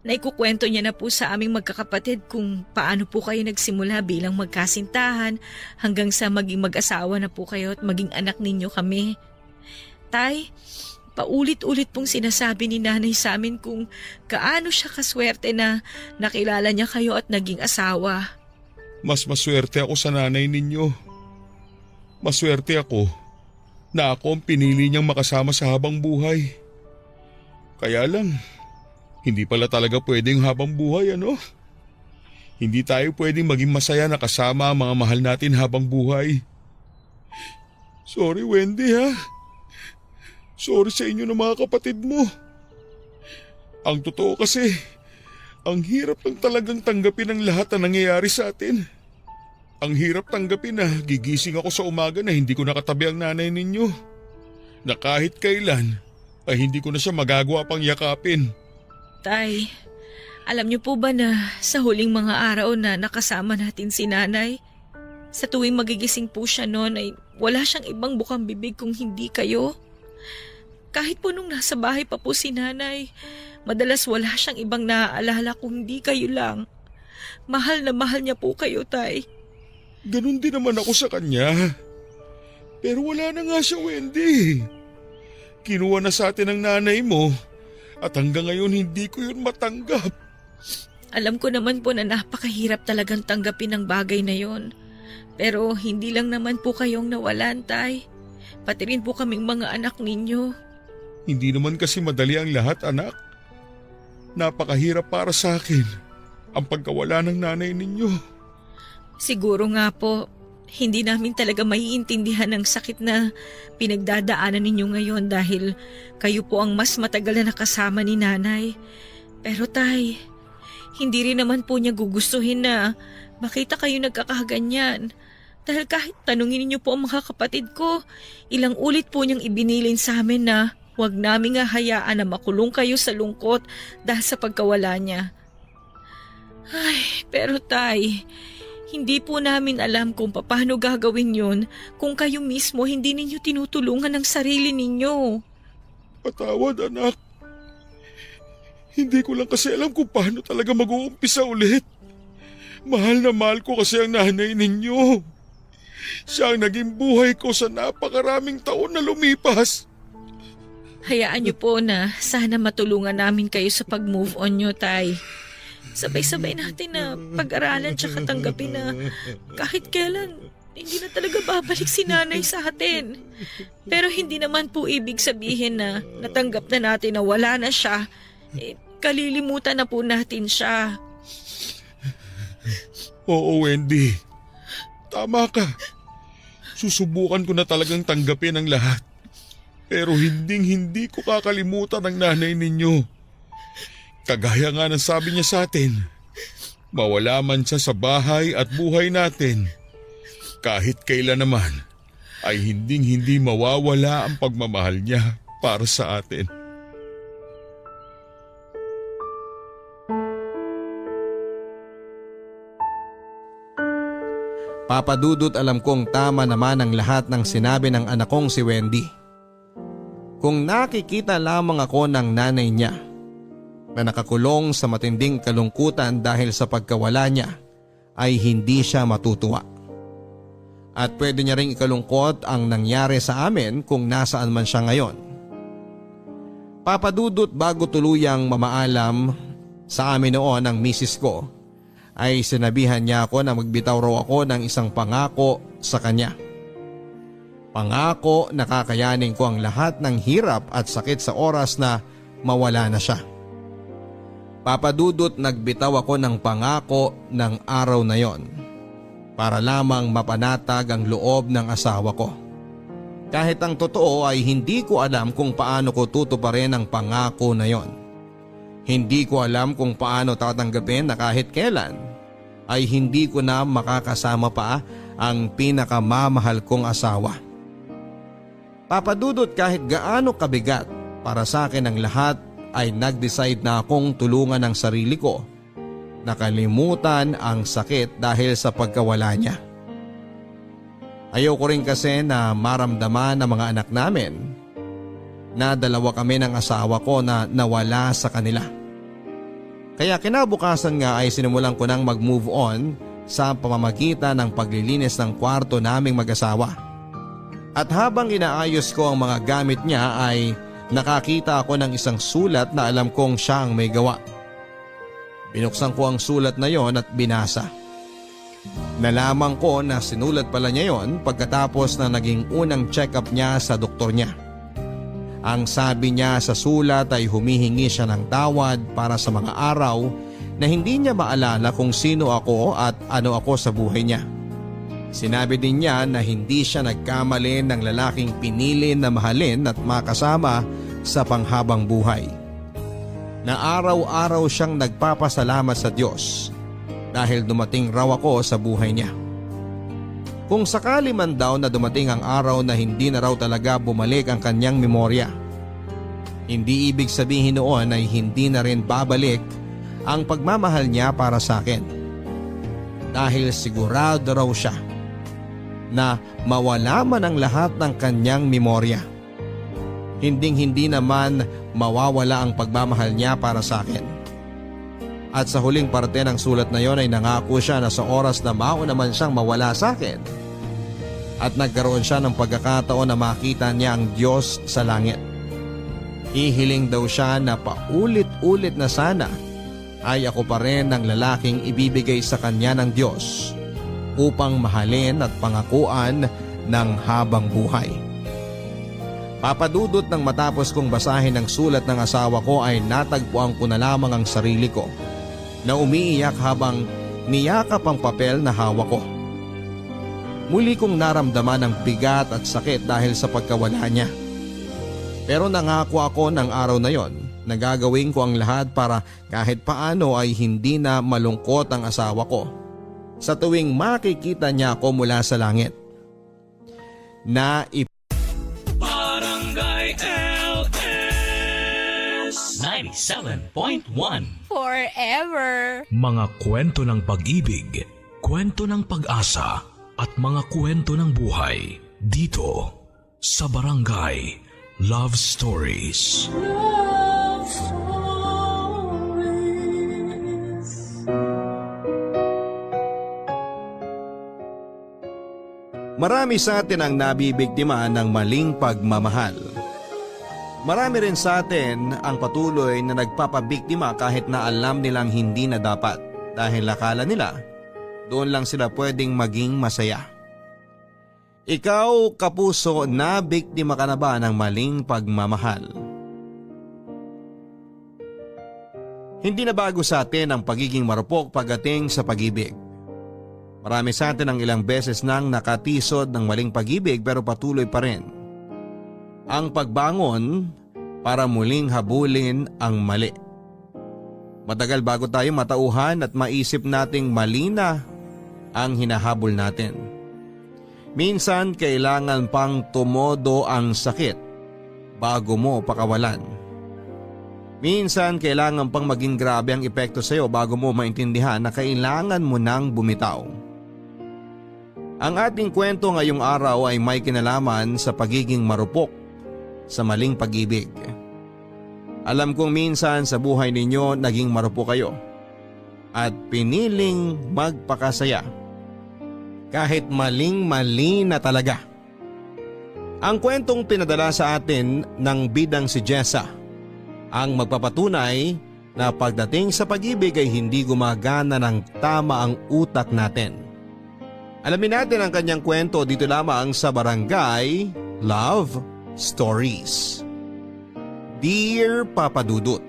naikukwento niya na po sa aming magkakapatid kung paano po kayo nagsimula bilang magkasintahan hanggang sa maging mag-asawa na po kayo at maging anak ninyo kami. Tay, paulit-ulit pong sinasabi ni nanay sa amin kung gaano siya kaswerte na nakilala niya kayo at naging asawa. Mas maswerte ako sa nanay ninyo. Maswerte ako na ako ang pinili niyang makasama sa habang buhay. Kaya lang, hindi pala talaga pwedeng habang buhay, ano? Hindi tayo pwedeng maging masaya na kasama ang mga mahal natin habang buhay. Sorry, Wendy, ha? Sorry sa inyo ng mga kapatid mo. Ang totoo kasi, ang hirap lang talagang tanggapin ang lahat na nangyayari sa atin. Ang hirap tanggapin na gigising ako sa umaga na hindi ko nakatabi ang nanay ninyo. Na kahit kailan ay hindi ko na siya magagawa pang yakapin. Tay, alam niyo po ba na sa huling mga araw na nakasama natin si nanay, sa tuwing magigising po siya noon ay wala siyang ibang bukang bibig kung hindi kayo? Kahit po nung nasa bahay pa po si nanay, madalas wala siyang ibang naaalala kung hindi kayo lang. Mahal na mahal niya po kayo, Tay. Ganun din naman ako sa kanya. Pero wala na nga siya, Wendy. Kinuha na sa atin ang nanay mo at hanggang ngayon hindi ko yun matanggap. Alam ko naman po na napakahirap talagang tanggapin ang bagay na yon. Pero hindi lang naman po kayong nawalan, Tay. Pati rin po kaming mga anak ninyo. Hindi naman kasi madali ang lahat, anak. Napakahirap para sa akin ang pagkawala ng nanay ninyo. Siguro nga po, hindi namin talaga maiintindihan ang sakit na pinagdadaanan ninyo ngayon dahil kayo po ang mas matagal na nakasama ni nanay. Pero tay, hindi rin naman po niya gugustuhin na makita kayo nagkakaganyan. Dahil kahit tanungin niyo po ang mga kapatid ko, ilang ulit po niyang ibinilin sa amin na huwag namin nga hayaan na makulong kayo sa lungkot dahil sa pagkawala niya. Ay, pero tay, hindi po namin alam kung paano gagawin yun kung kayo mismo hindi ninyo tinutulungan ang sarili ninyo. Patawad, anak. Hindi ko lang kasi alam kung paano talaga mag-uumpisa ulit. Mahal na mahal ko kasi ang nanay ninyo. Siya ang naging buhay ko sa napakaraming taon na lumipas. Hayaan niyo po na sana matulungan namin kayo sa pag-move on niyo, tay. Sabay-sabay natin na pag-aralan tsaka tanggapin na kahit kailan hindi na talaga babalik si nanay sa atin. Pero hindi naman po ibig sabihin na natanggap na natin na wala na siya. Kalilimutan na po natin siya. Oo, Wendy. Tama ka. Susubukan ko na talagang tanggapin ang lahat. Pero hindi ko kakalimutan ang nanay ninyo. Kagaya nga ng sabi niya sa atin, mawala man siya sa bahay at buhay natin, kahit kailan naman ay hindi mawawala ang pagmamahal niya para sa atin. Papa Dudut, alam kong tama naman ang lahat ng sinabi ng anak kong si Wendy. Kung nakikita lamang ako ng nanay niya na nakakulong sa matinding kalungkutan dahil sa pagkawala niya, ay hindi siya matutuwa. At pwede niya ring ikalungkot ang nangyari sa amin kung nasaan man siya ngayon. Papa Dudut, bago tuluyang mamaalam sa amin noon ang misis ko, ay sinabihan niya ako na magbitaw raw ako ng isang pangako sa kanya. Pangako na kakayanin ko ang lahat ng hirap at sakit sa oras na mawala na siya. Papa Dudut, nagbitaw ako ng pangako ng araw na yon para lamang mapanatag ang loob ng asawa ko. Kahit ang totoo ay hindi ko alam kung paano ko tutuparin ang pangako na yon. Hindi ko alam kung paano tatanggapin na kahit kailan ay hindi ko na makakasama pa ang pinakamamahal kong asawa. Papa Dudut, kahit gaano kabigat para sa akin ang lahat, ay nag-decide na akong tulungan ang sarili ko. Nakalimutan ang sakit dahil sa pagkawala niya. Ayaw ko rin kasi na maramdaman ng mga anak namin na dalawa kami ng asawa ko na nawala sa kanila. Kaya kinabukasan nga ay sinimulan ko nang mag-move on sa pamamagitan ng paglilinis ng kwarto naming mag-asawa. At habang inaayos ko ang mga gamit niya ay nakakita ako ng isang sulat na alam kong siya ang may gawa. Binuksan ko ang sulat na yon at binasa. Nalaman ko na sinulat pala niya yon pagkatapos na naging unang check-up niya sa doktor niya. Ang sabi niya sa sulat ay humihingi siya ng tawad para sa mga araw na hindi niya maalala kung sino ako at ano ako sa buhay niya. Sinabi din niya na hindi siya nagkamali ng lalaking pinili na mahalin at makasama sa panghabang buhay. Na araw-araw siyang nagpapasalamat sa Diyos dahil dumating raw ako sa buhay niya. Kung sakali man daw na dumating ang araw na hindi na raw talaga bumalik ang kanyang memorya, hindi ibig sabihin noon ay hindi na rin babalik ang pagmamahal niya para sa akin. Dahil sigurado raw siya na mawala man ang lahat ng kanyang memorya, hinding-hindi naman mawawala ang pagmamahal niya para sa akin. At sa huling parte ng sulat na yon ay nangako siya na sa oras na mauna man siyang mawala sa akin at nagkaroon siya ng pagkakataon na makita niya ang Diyos sa langit, hihiling daw siya na paulit-ulit na sana ay ako pa rin ang lalaking ibibigay sa kanya ng Diyos upang mahalin at pangakuan ng habang buhay. Papadudot ng matapos kong basahin ang sulat ng asawa ko ay natagpuan ko na lamang ang sarili ko na umiiyak habang niyakap ang papel na hawak ko. Muli kong naramdaman ang bigat at sakit dahil sa pagkawala niya. Pero nangako ako ng araw na yon na gagawin ko ang lahat para kahit paano ay hindi na malungkot ang asawa ko sa tuwing makikita niya ako mula sa langit. Barangay LS 97.1. Forever. Mga kwento ng pag-ibig, kwento ng pag-asa at mga kwento ng buhay dito sa Barangay Love Stories. Love stories. Marami sa atin ang nabibiktima ng maling pagmamahal. Marami rin sa atin ang patuloy na nagpapabiktima kahit na alam nilang hindi na dapat dahil akala nila doon lang sila pwedeng maging masaya. Ikaw, kapuso, nabiktima ka na ba ng maling pagmamahal? Hindi na bago sa atin ang pagiging marupok pagdating sa pag-ibig. Marami sa atin ang ilang beses nang nakatisod ng maling pag-ibig pero patuloy pa rin ang pagbangon para muling habulin ang mali. Matagal bago tayo matauhan at maisip nating mali na ang hinahabol natin. Minsan kailangan pang tumodo ang sakit bago mo pakawalan. Minsan kailangan pang maging grabe ang epekto sa iyo bago mo maintindihan na kailangan mo nang bumitaw. Ang ating kwento ngayong araw ay may kinalaman sa pagiging marupok sa maling pag-ibig. Alam kong minsan sa buhay ninyo naging marupok kayo at piniling magpakasaya kahit maling-mali na talaga. Ang kwentong pinadala sa atin ng bidang si Jessa ang magpapatunay na pagdating sa pag-ibig ay hindi gumagana ng tama ang utak natin. Alamin natin ang kanyang kwento dito lamang sa Barangay Love Stories. Dear Papa Dudut,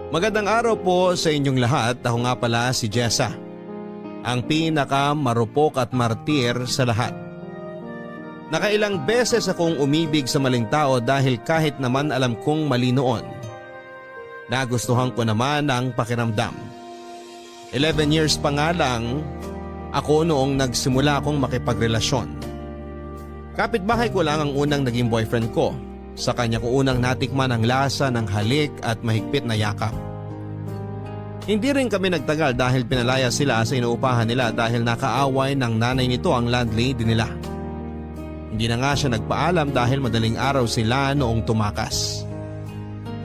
magandang araw po sa inyong lahat. Ako nga pala si Jessa, ang pinaka marupok at martir sa lahat. Nakailang beses akong umibig sa maling tao dahil kahit naman alam kong mali noon, nagustuhan ko naman ang pakiramdam. 11 years pa nga lang ako noong nagsimula akong makipagrelasyon. Kapitbahay ko lang ang unang naging boyfriend ko. Sa kanya ko unang natikman ang lasa ng halik at mahigpit na yakap. Hindi rin kami nagtagal dahil pinalaya sila sa inuupahan nila dahil nakaaway ng nanay nito ang landlady nila. Hindi na nga siya nagpaalam dahil madaling araw sila noong tumakas.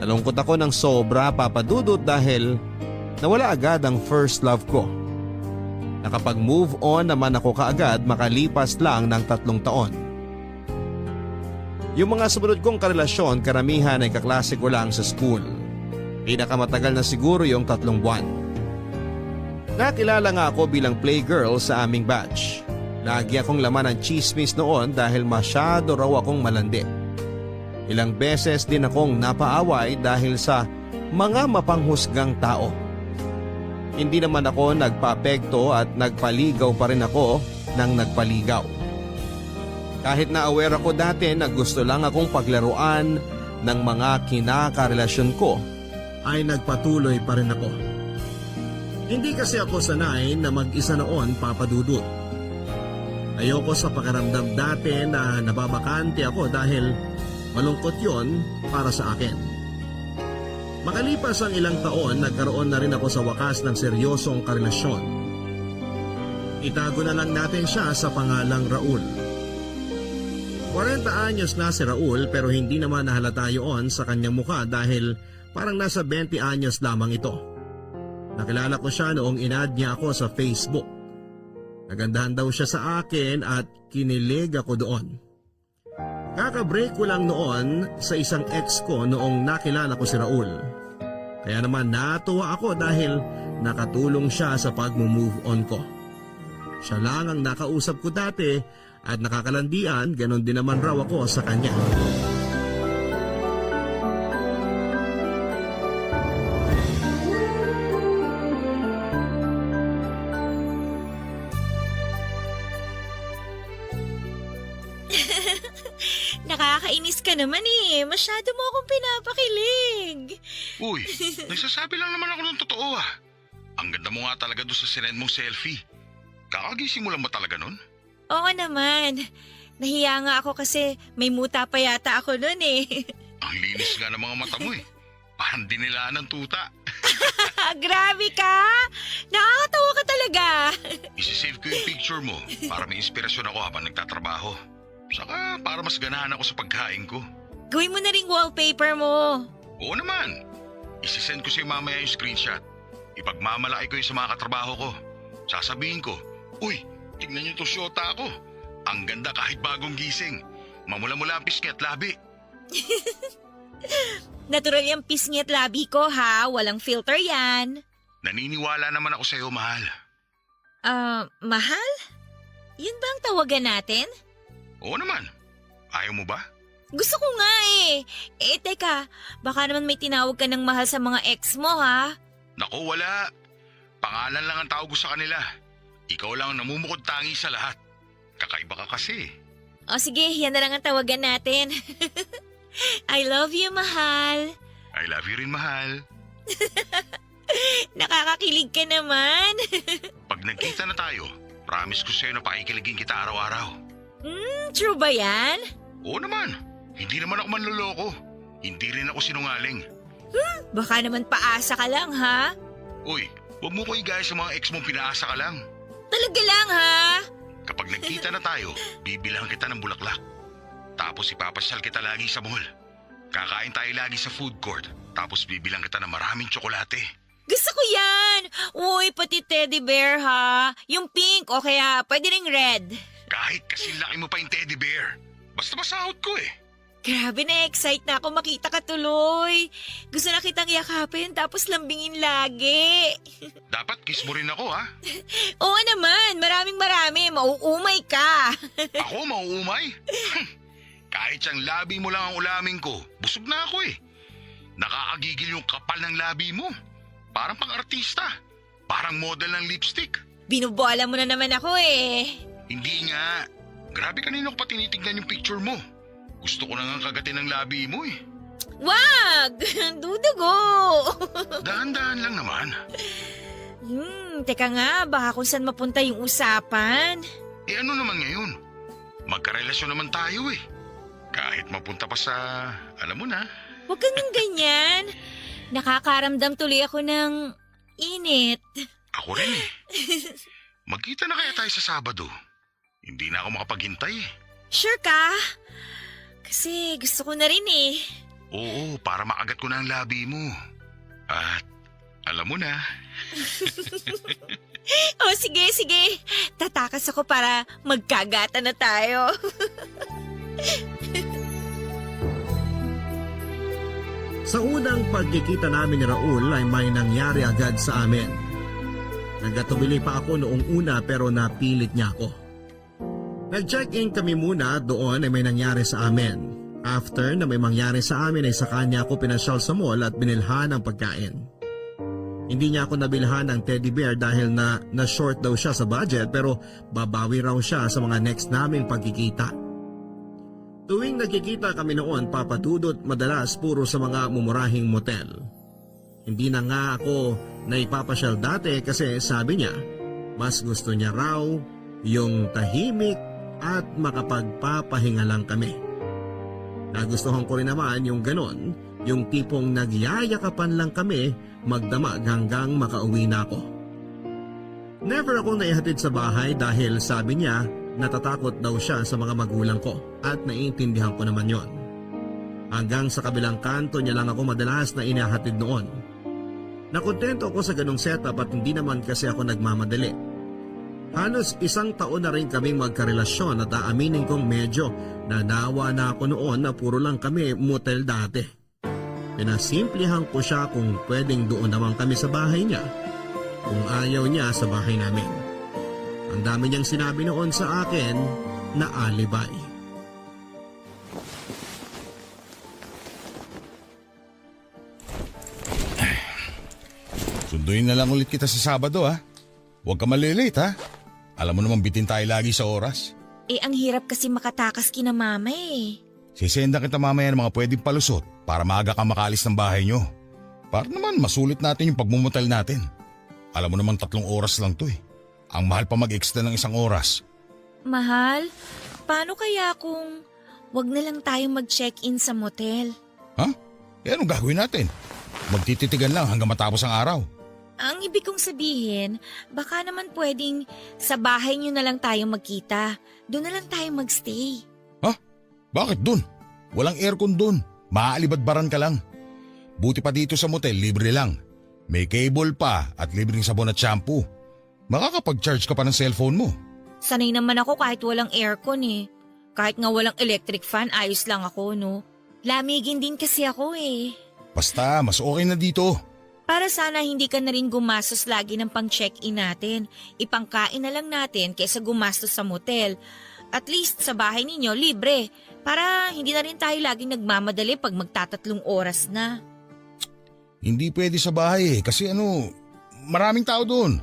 Nalungkot ako ng sobra, Papa Dudut, dahil nawala agad ang first love ko. Nakapag-move on naman ako kaagad makalipas lang ng 3 taon. Yung mga sumunod kong karelasyon, karamihan ay kaklase ko lang sa school. Pinakamatagal na siguro yung 3 buwan. Nakilala nga ako bilang playgirl sa aming batch. Lagi akong laman ng chismis noon dahil masyado raw akong malandi. Ilang beses din akong napaaway dahil sa mga mapanghusgang tao. Hindi naman ako nagpa-apekto at nagpaligaw pa rin ako ng nagpaligaw. Kahit na aware ako dati na gusto lang akong paglaruan ng mga kinakarelasyon ko, ay nagpatuloy pa rin ako. Hindi kasi ako sanay na mag-isa noon, Papa Dudut. Ayoko sa pakiramdam dati na nababakante ako dahil malungkot yon para sa akin. Makalipas ang ilang taon, nagkaroon na rin ako sa wakas ng seryosong karelasyon. Itago na lang natin siya sa pangalang Raul. 40 anyos na si Raul pero hindi naman nahalata yun sa kanyang mukha dahil parang nasa 20 anyos lamang ito. Nakilala ko siya noong in-add niya ako sa Facebook. Nagandahan daw siya sa akin at kinilig ako doon. Kaka-break ko lang noon sa isang ex ko noong nakilala ko si Raul. Kaya naman natuwa ako dahil nakatulong siya sa pag-move on ko. Siya lang ang nakausap ko dati at nakakalandian, ganon din naman raw ako sa kanya. naman eh. Masyado mo akong pinapakilig. Uy, nagsasabi lang naman ako ng totoo ah. Ang ganda mo nga talaga doon sa sinend mong selfie. Kakagising mo lang ba talaga nun? Oo naman. Nahiya nga ako kasi may muta pa yata ako nun eh. Ang linis nga ng mga mata mo eh. Parang dinilaan ng tuta. Grabe ka! Nakakatawa ka talaga. Isisave ko yung picture mo para may inspirasyon ako habang nagtatrabaho. Saka para mas ganahan ako sa pagkain ko. Gawin mo na ring wallpaper mo. Oo naman. Isisend ko sa'yo mamaya yung screenshot. Ipagmamalaki ko yung sa mga katrabaho ko. Sasabihin ko, uy, tignan niyo itong syota ko. Ang ganda kahit bagong gising. Mamula-mula ang pisngi at labi. Natural yung pisngi at labi ko ha. Walang filter yan. Naniniwala naman ako sa'yo, mahal. Mahal? Yun ba ang tawagan natin? Oo naman. Ayaw mo ba? Gusto ko nga eh. Teka, baka naman may tinawag ka ng mahal sa mga ex mo ha? Naku, wala. Pangalan lang ang tawag ko sa kanila. Ikaw lang ang namumukod tangi sa lahat. Kakaiba ka kasi. O sige, yan na lang ang tawagan natin. I love you, mahal. I love you rin, mahal. Nakakakilig ka naman. Pag nagkita na tayo, promise ko sa'yo na pakikiligin kita araw-araw. True ba yan? Oo naman. Hindi naman ako manloloko. Hindi rin ako sinungaling. Baka naman paasa ka lang ha? Uy, huwag mo ko igaya sa mga ex mong pinaasa ka lang. Talaga lang ha? Kapag nagkita na tayo, bibilang kita ng bulaklak. Tapos ipapasyal kita lagi sa mall. Kakain tayo lagi sa food court. Tapos bibilang kita ng maraming tsokolate. Gusto ko yan! Uy, pati teddy bear ha? Yung pink o kaya pwede ring red. Kahit kasi laki mo pa yung teddy bear. Basta masahod ko eh. Grabe na-excite na ako makita ka tuloy. Gusto na kitang yakapin tapos lambingin lagi. Dapat kiss mo rin ako ha. Oo naman, maraming mauumay ka. Ako mauumay? Kahit siyang labi mo lang ang ulamin ko, busog na ako eh. Nakakagigil yung kapal ng labi mo. Parang pang-artista. Parang model ng lipstick. Binubola mo na naman ako eh. Hindi nga. Grabe kanina ko pa tinitignan yung picture mo. Gusto ko na nga kagatin ng labi mo eh. Wag! Dudugo! Dahan-dahan lang naman. Teka nga, baka kung saan mapunta yung usapan. Eh ano naman ngayon? Magkarelasyon naman tayo eh. Kahit mapunta pa sa, alam mo na. Huwag kang ganyan. Nakakaramdam tuloy ako ng init. Ako rin eh. Magkita na kaya tayo sa Sabado. Hindi na ako makapaghintay eh. Sure ka? Kasi gusto ko na rin eh. Oo, para makagat ko na ang labi mo. At alam mo na. Oh, sige. Tatakas ako para magkagata na tayo. Sa unang pagkikita namin ni Raul ay may nangyari agad sa amin. Nagkatubili pa ako noong una pero napilit niya ako. Nag-check-in kami muna doon ay may nangyari sa amin. After na may mangyari sa amin ay sa kanya ako pinasyal sa mall at binilhan ng pagkain. Hindi niya ako nabilhan ng teddy bear dahil na-short daw siya sa budget pero babawi raw siya sa mga next naming pagkikita. Tuwing nagkikita kami noon, papadudot madalas puro sa mga mumurahing motel. Hindi na nga ako naipapasyal dati kasi sabi niya, mas gusto niya raw yung tahimik at makapagpapahinga lang kami. Nagustuhan ko rin naman yung ganon, yung tipong nagyayakapan lang kami magdamag hanggang makauwi na ako. Never ako naihatid sa bahay dahil sabi niya natatakot daw siya sa mga magulang ko at naiintindihan ko naman yon. Hanggang sa kabilang kanto niya lang ako madalas na inahatid noon. Nakontento ako sa ganong setup at hindi naman kasi ako nagmamadali. Halos 1 taon na rin kaming magkarelasyon at aaminin kong medyo nanawa na ako noon na puro lang kami motel dati. Pinasimplihan ko siya kung pwedeng doon naman kami sa bahay niya, kung ayaw niya sa bahay namin. Ang dami niyang sinabi noon sa akin na alibay. Sunduin na lang ulit kita sa Sabado ha. Huwag ka malilate ha. Alam mo naman bitin tayo lagi sa oras. Ang hirap kasi makatakas kina mama eh. Sisenda kita mamaya ng mga pwedeng palusot para maaga ka makaalis ng bahay nyo. Para naman masulit natin yung pagmumotel natin. Alam mo naman 3 oras lang to eh. Ang mahal pa mag-extend ng 1 oras. Mahal, paano kaya kung wag na lang tayong mag-check-in sa motel? Ha? Eh anong gagawin natin? Magtititigan lang hanggang matapos ang araw. Ang ibig kong sabihin, baka naman pwedeng sa bahay nyo na lang tayo magkita. Doon na lang tayo magstay. Ha? Bakit dun? Walang aircon dun. Maaalibadbaran ka lang. Buti pa dito sa motel, libre lang. May cable pa at libreng sabon at shampoo. Makakapag-charge ka pa ng cellphone mo. Sanay naman ako kahit walang aircon eh. Kahit nga walang electric fan, ayos lang ako, no? Lamigin din kasi ako eh. Basta, mas okay na dito. Para sana hindi ka na rin gumastos lagi ng pang-check-in natin. Ipangkain na lang natin kaysa gumastos sa motel. At least sa bahay ninyo, libre. Para hindi na rin tayo laging nagmamadali pag magtatatlong oras na. Hindi pwede sa bahay eh kasi maraming tao doon.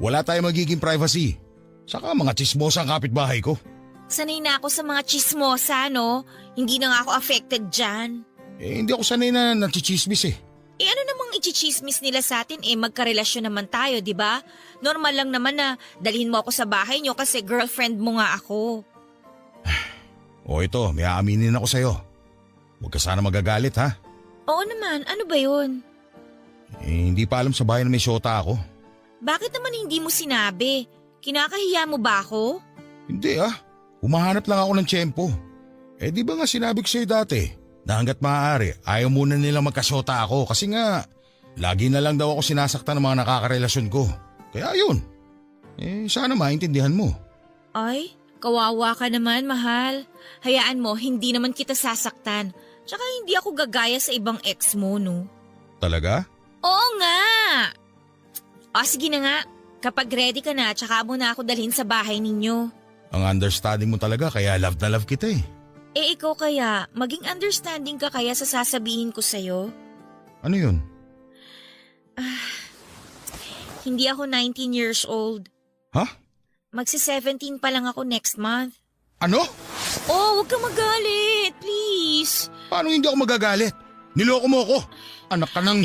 Wala tayong magiging privacy. Saka mga chismosa ang kapitbahay ko. Sanay na ako sa mga chismosa, no? Hindi na nga ako affected dyan. Eh hindi ako sanay na nachichismis eh. Eh ano namang ichichismis nila sa atin magkarelasyon naman tayo, di ba? Normal lang naman na dalhin mo ako sa bahay nyo kasi girlfriend mo nga ako. O ito, may aaminin ako sa'yo. Huwag ka sana magagalit ha. Oo naman, ano ba yun? Eh hindi pa alam sa bahay na may syota ako. Bakit naman hindi mo sinabi? Kinakahiya mo ba ako? Hindi ah, humahanap lang ako ng tiyempo. Eh di ba nga sinabi ko sa'yo dati na hanggat maaari ayaw muna nilang magkasyota ako kasi nga lagi na lang daw ako sinasaktan ng mga nakakarelasyon ko. Kaya yun, sana maintindihan mo. Ay, kawawa ka naman, mahal. Hayaan mo, hindi naman kita sasaktan. Tsaka hindi ako gagaya sa ibang ex mo, no? Talaga? Oo nga! O sige na nga, kapag ready ka na, tsaka mo na ako dalhin sa bahay ninyo. Ang understanding mo talaga kaya love na love kita eh. Eh ikaw kaya, maging understanding ka kaya sa sasabihin ko sa'yo? Ano yun? Hindi ako 19 years old. Ha? Magsi-17 pa lang ako next month. Ano? Oh, huwag kang magalit, please. Paano hindi ako magagalit? Niloko mo ako. Anak ka ng...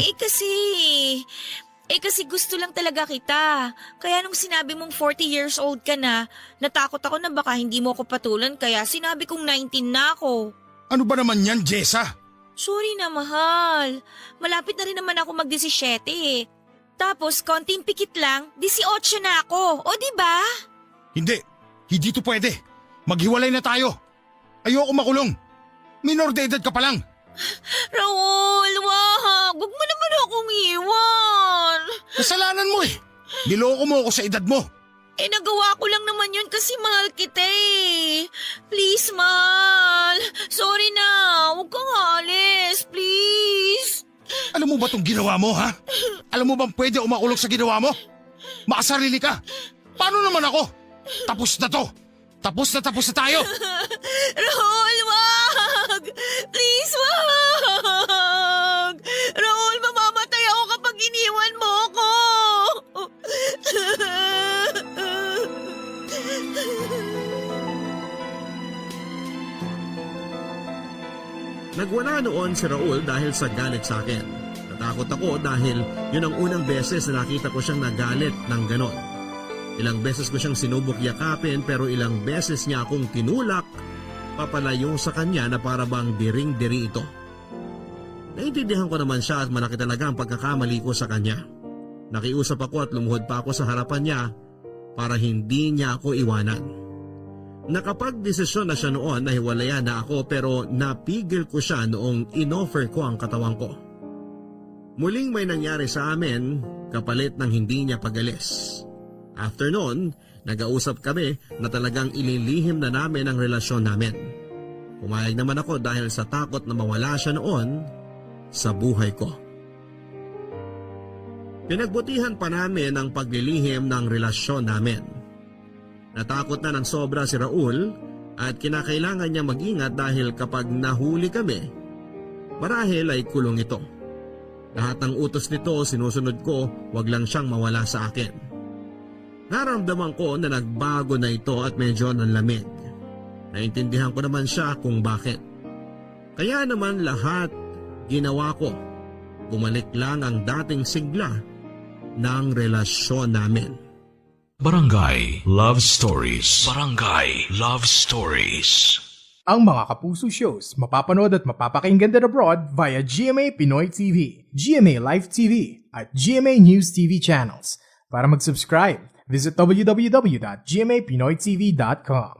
Kasi gusto lang talaga kita. Kaya nung sinabi mong 40 years old ka na, natakot ako na baka hindi mo ako patulan kaya sinabi kong 19 na ako. Ano ba naman yan, Jessa? Sorry na, mahal. Malapit na rin naman ako mag-17 eh. Tapos, konting pikit lang, 18 na ako. O, di ba? Hindi. Hindi to pwede. Maghiwalay na tayo. Ayoko makulong. Minor de edad ka pa lang. Raul, wag. Huwag mo naman akong iwan. Kasalanan mo eh. Niloko mo ako sa edad mo. Nagawa ko lang naman yun kasi mahal kita eh. Please, mahal. Sorry na. Huwag kang alis. Please. Alam mo ba itong ginawa mo, ha? Alam mo bang pwede umakulong sa ginawa mo? Makasarili ka. Paano naman ako? Tapos na to. Tapos na tayo. Raul, wag. Please, wag. Raul, mamamatay ako kapag iniwan mo ako. Nagwala noon si Raul dahil sa galit sa akin. Natakot ako dahil yun ang unang beses na nakita ko siyang nagalit ng ganon. Ilang beses ko siyang sinubok yakapin pero ilang beses niya akong tinulak papalayo sa kanya na para bang diring-diri ito. Naintindihan ko naman siya at malaki talaga ang pagkakamali ko sa kanya. Nakiusap ako at lumuhod pa ako sa harapan niya para hindi niya ako iwanan. Nakapag-desisyon na siya noon na hiwalayan na ako pero napigil ko siya noong inoffer ko ang katawan ko. Muling may nangyari sa amin kapalit ng hindi niya pagalis. After noon, nag-ausap kami na talagang ililihim na namin ang relasyon namin. Pumayag naman ako dahil sa takot na mawala siya noon sa buhay ko. Pinagbutihan pa namin ang paglilihim ng relasyon namin. Natakot na ng sobra si Raul at kinakailangan niya mag-ingat dahil kapag nahuli kami, marahil ay kulong ito. Lahat ng utos nito sinusunod ko, wag lang siyang mawala sa akin. Naramdaman ko na nagbago na ito at medyo nanlamig. Naintindihan ko naman siya kung bakit. Kaya naman lahat ginawa ko. Bumalik lang ang dating sigla ng relasyon namin. Barangay Love Stories. Barangay Love Stories. Ang mga Kapuso shows mapapanood at mapapakinggan din abroad via GMA Pinoy TV, GMA Live TV, at GMA News TV channels. Para mag-subscribe, visit www.gmapinoytv.com.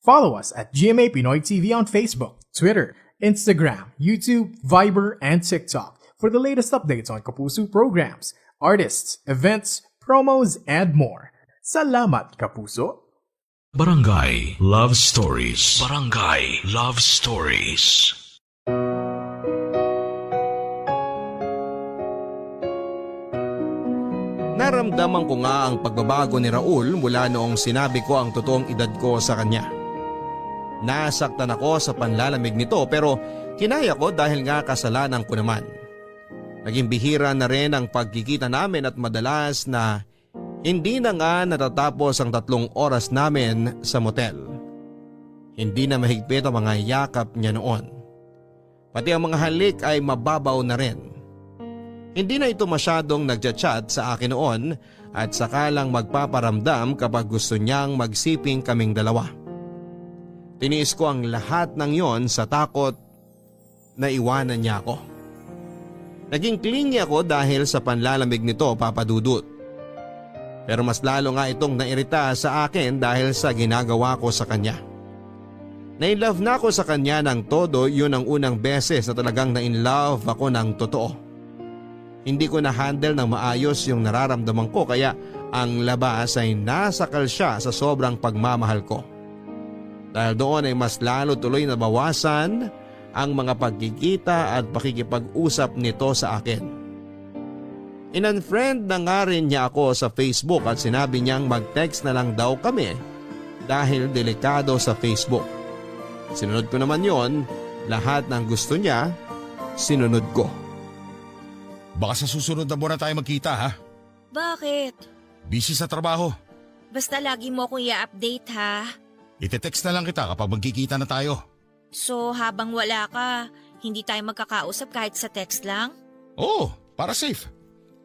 Follow us at GMA Pinoy TV on Facebook, Twitter, Instagram, YouTube, Viber, and TikTok for the latest updates on Kapuso programs, artists, events, promos, and more. Salamat, Kapuso! Barangay Love Stories. Barangay Love Stories. Naramdaman ko nga ang pagbabago ni Raul mula noong sinabi ko ang totoong edad ko sa kanya. Nasaktan ako sa panlalamig nito pero kinaya ko dahil nga kasalanan ko naman. Naging bihira na rin ang pagkikita namin at madalas na hindi na nga natatapos ang 3 oras namin sa motel. Hindi na mahigpit ang mga yakap niya noon. Pati ang mga halik ay mababaw na rin. Hindi na ito masyadong nagchat-chat sa akin noon at saka lang magpaparamdam kapag gusto niyang magsiping kaming dalawa. Tiniis ko ang lahat ng yon sa takot na iwanan niya ako. Naging clingy ako dahil sa panlalamig nito, Papa Dudut. Pero mas lalo nga itong nairita sa akin dahil sa ginagawa ko sa kanya. Na-inlove na ako sa kanya ng todo, yun ang unang beses na talagang na-inlove ako ng totoo. Hindi ko na-handle ng maayos yung nararamdaman ko kaya ang labas ay nasakal siya sa sobrang pagmamahal ko. Dahil doon ay mas lalo tuloy na bawasan ang mga pagkikita at pakikipag-usap nito sa akin. In-unfriend na nga rin niya ako sa Facebook at sinabi niyang mag-text na lang daw kami dahil delikado sa Facebook. Sinunod ko naman yon, lahat ng gusto niya, sinunod ko. Baka sa susunod na buwan na tayo magkita ha? Bakit? Busy sa trabaho. Basta lagi mo akong i-update ha. Ite-text na lang kita kapag magkikita na tayo. So habang wala ka, hindi tayo magkakausap kahit sa text lang? Oo, para safe.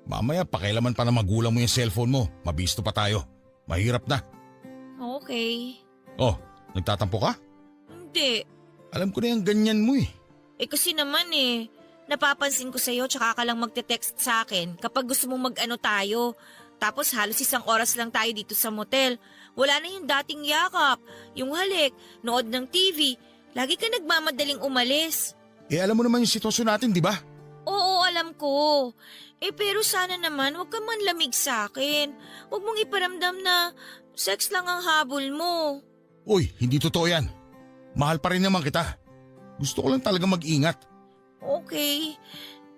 Mamaya pakialaman pa na magulang mo yung cellphone mo. Mabisto pa tayo. Mahirap na. Okay. Oh, nagtatampo ka? Hindi. Alam ko na yung ganyan mo eh. Kasi naman napapansin ko sa'yo tsaka ka lang magte-text sa akin kapag gusto mong mag-ano tayo. Tapos halos 1 oras lang tayo dito sa motel. Wala na yung dating yakap, yung halik, nood ng TV. Lagi ka nagmamadaling umalis. Alam mo naman yung sitwasyon natin, di ba? Oo, alam ko. Pero sana naman huwag ka man lamig sa akin. Huwag mong iparamdam na sex lang ang habol mo. Uy, hindi totoo yan. Mahal pa rin naman kita. Gusto ko lang talaga mag-ingat. Okay.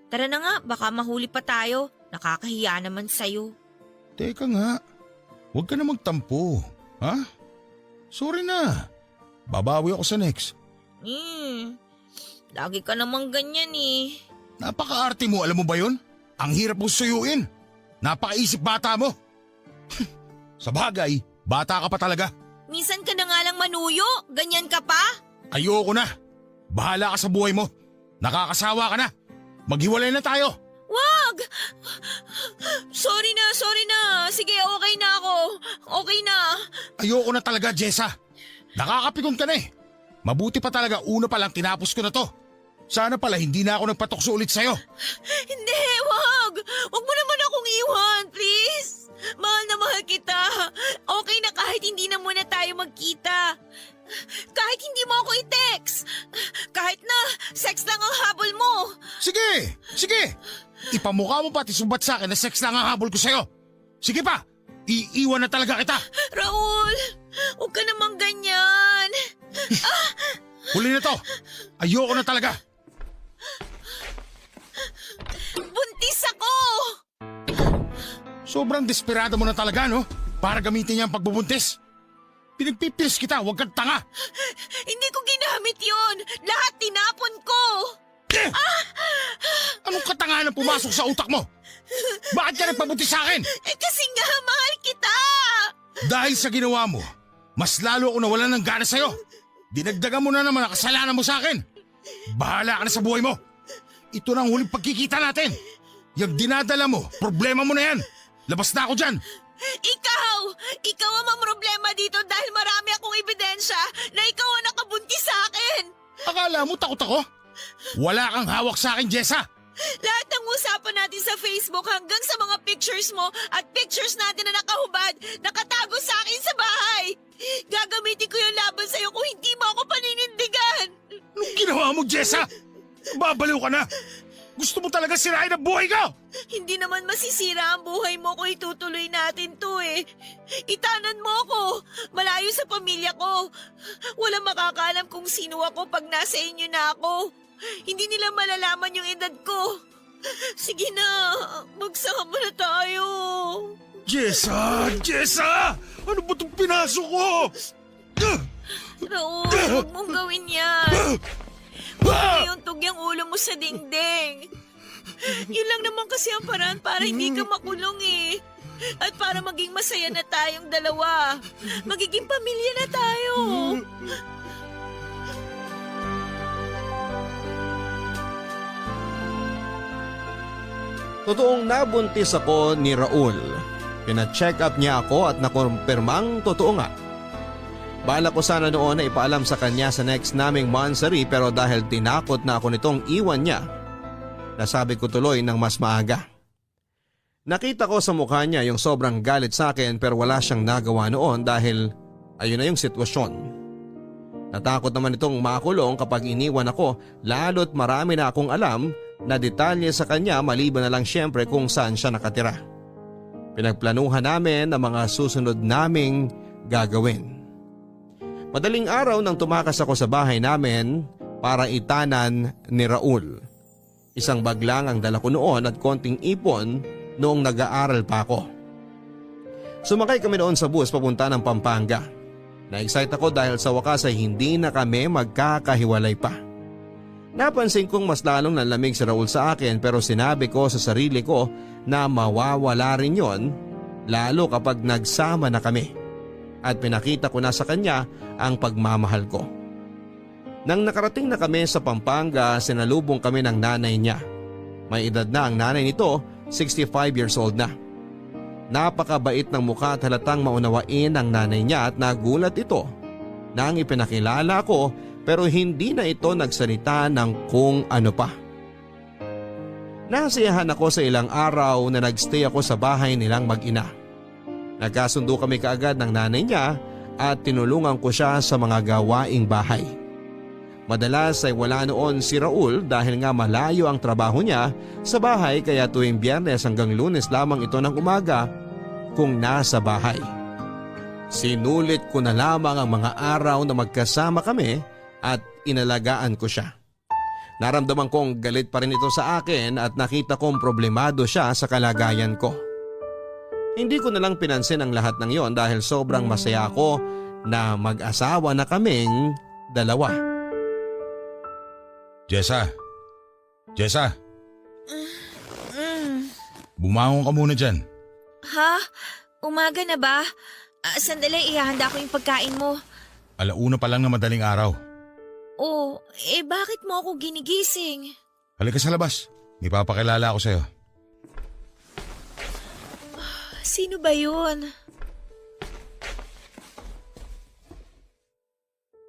Tara na nga, baka mahuli pa tayo. Nakakahiya naman sa'yo. Teka nga, huwag ka na magtampo. Ha? Sorry na. Babawi ako sa next. Lagi ka namang ganyan Napaka-arte mo, alam mo ba yun? Ang hirap mo suyuin. Napakaisip bata mo. Sa bagay, bata ka pa talaga. Minsan ka na nga lang manuyo, ganyan ka pa? Ayoko na. Bahala ka sa buhay mo. Nakakasawa ka na. Maghiwalay na tayo. Wag! Sorry na. Sige, okay na ako. Okay na. Ayoko na talaga, Jessa. Nakakapikon ka na eh. Mabuti pa talaga una pa lang tinapos ko na to. Sana pala hindi na ako nagpatokso ulit sa'yo. Hindi, wag! Wag mo naman akong iwan, please! Mahal na mahal kita. Okay na kahit hindi na muna tayo magkita. Kahit hindi mo ako i-text. Kahit na sex lang ang habol mo. Sige! Ipamukha mo pati sumbat sa akin na sex lang ang habol ko sa'yo. Sige pa! Iiwan na talaga kita. Raul, huwag ka namang ganyan. Huli na to. Ayoko na talaga. Buntis ako! Sobrang desperado mo na talaga, no? Para gamitin niya ang pagbubuntis. Pinagpipilis kita, huwag kang tanga. Hindi ko ginamit yon. Lahat tinapon ko. Anong katangahan ang pumasok sa utak mo? Bakit ka nagpabuntis sa akin? Kasi nga, mahal kita. Dahil sa ginawa mo, mas lalo ako nawalan ng gana sa'yo. Dinagdagan mo na naman ang kasalanan mo sa akin. Bahala ka na sa buhay mo. Ito na ang huling pagkikita natin. Yung dinadala mo, problema mo na yan. Labas na ako dyan. Ikaw ang problema dito dahil marami akong ebidensya na ikaw ang nakabuntis sa akin. Akala mo takot ako? Wala kang hawak sa akin, Jessa. Lahat ng usapan natin sa Facebook hanggang sa mga pictures mo at pictures natin na nakahubad, nakatago sa akin sa bahay. Gagamitin ko yung laban sa'yo kung hindi mo ako paninindigan. Anong ginawa mo, Jessa? Babaliw ka na. Gusto mo talaga sirain ang buhay ko? Hindi naman masisira ang buhay mo kung itutuloy natin to eh. Itanan mo ako. Malayo sa pamilya ko. Walang makakaalam kung sino ako pag nasa inyo na ako. Hindi nila malalaman yung edad ko. Sige na, magsama na tayo. Jessa! Jessa! Ano ba itong pinasok ko? Raul, huwag mong gawin yan. Huwag mo yung tugyang ulo mo sa dingding. Yun lang naman kasi ang paraan para hindi ka makulong eh. At para maging masaya na tayong dalawa. Magiging pamilya na tayo. Totoong nabuntis ako ni Raul. Pina-check up niya ako at nakumpirmang totoo nga. Bala ko sana noon na ipaalam sa kanya sa next naming monthsary pero dahil tinakot na ako nitong iwan niya, nasabi ko tuloy ng mas maaga. Nakita ko sa mukha niya yung sobrang galit sa akin pero wala siyang nagawa noon dahil ayun na yung sitwasyon. Natakot naman itong makulong kapag iniwan ako lalo't marami na akong alam na detalye sa kanya maliban na lang syempre kung saan siya nakatira. Pinagplanuhan namin ang mga susunod naming gagawin. Madaling araw nang tumakas ako sa bahay namin para itanan ni Raul. Isang bag lang ang dala ko noon at konting ipon noong nag-aaral pa ako. Sumakay kami noon sa bus papunta ng Pampanga. Na-excite ako dahil sa wakas ay hindi na kami magkakahiwalay pa. Napansin kong mas lalong nanlamig si Raul sa akin pero sinabi ko sa sarili ko na mawawala rin yon lalo kapag nagsama na kami. At pinakita ko na sa kanya ang pagmamahal ko. Nang nakarating na kami sa Pampanga, sinalubong kami ng nanay niya. May edad na ang nanay nito, 65 years old na. Napakabait ng mukha at halatang maunawain ang nanay niya at nagulat ito nang ipinakilala ko pero hindi na ito nagsalita ng kung ano pa. Nasiyahan ako sa ilang araw na nagstay ako sa bahay nilang mag-ina. Nagkasundo kami kaagad ng nanay niya at tinulungan ko siya sa mga gawaing bahay. Madalas ay wala noon si Raul dahil nga malayo ang trabaho niya sa bahay kaya tuwing Biyernes hanggang Lunes lamang ito ng umaga kung nasa bahay. Sinulit ko na lamang ang mga araw na magkasama kami at inalagaan ko siya. Naramdaman kong galit pa rin ito sa akin at nakita kong problemado siya sa kalagayan ko. Hindi ko na lang pinansin ang lahat ng yon dahil sobrang masaya ako na mag-asawa na kaming dalawa. Jessa! Jessa! Bumangon ka muna dyan. Ha? Umaga na ba? Sandali, ihahanda ko yung pagkain mo. Alauna pa lang na madaling araw. Oh, bakit mo ako ginigising? Halika sa labas. May papakilala ako sa'yo. Sino ba yun?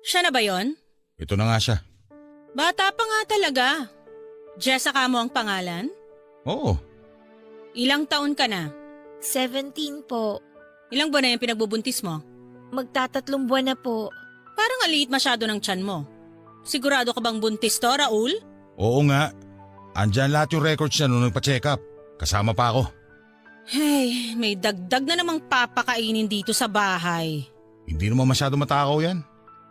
Siya na ba yon? Ito na nga siya. Bata pa nga talaga. Jessica mo ang pangalan? Oo. Ilang taon ka na? 17 po. Ilang buwan na yung pinagbubuntis mo? Magtatatlong buwan na po. Parang aliit masyado ng tiyan mo. Sigurado ka bang buntis to, Raul? Oo nga. Andyan lahat yung records niya nung nagpa-check up. Kasama pa ako. Hey, may dagdag na namang papakainin dito sa bahay. Hindi naman masyado matakaw yan.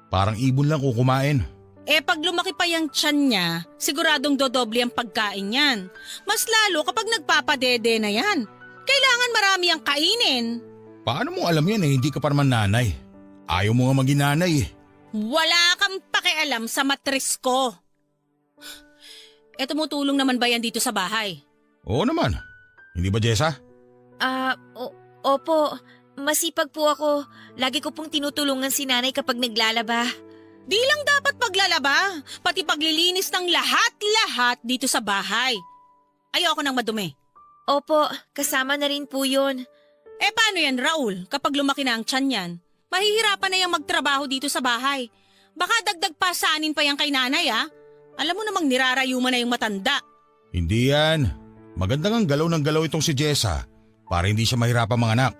Parang ibon lang kung kumain. Pag lumaki pa yung tiyan niya, siguradong dodoble ang pagkain yan. Mas lalo kapag nagpapadede na yan. Kailangan marami ang kainin. Paano mo alam yan hindi ka pa naman nanay? Ayaw mo nga maging nanay eh. Wala kang pakialam sa matris ko. Tumutulong naman ba yan dito sa bahay? Oo naman. Hindi ba, Jessa? Opo. Masipag po ako. Lagi ko pong tinutulungan si nanay kapag naglalaba. Di lang dapat paglalaba, pati paglilinis ng lahat-lahat dito sa bahay. Ayoko nang madumi. Opo, kasama na rin po yun. Eh paano yan, Raul? Kapag lumaki na ang tiyan yan, mahihirapan na yung magtrabaho dito sa bahay. Baka dagdag pa saanin pa yan kay nanay, ah. Alam mo namang nirarayo mo na yung matanda. Hindi yan. Maganda ng galaw ng galaw itong si Jessa para hindi siya mahirapan manganak.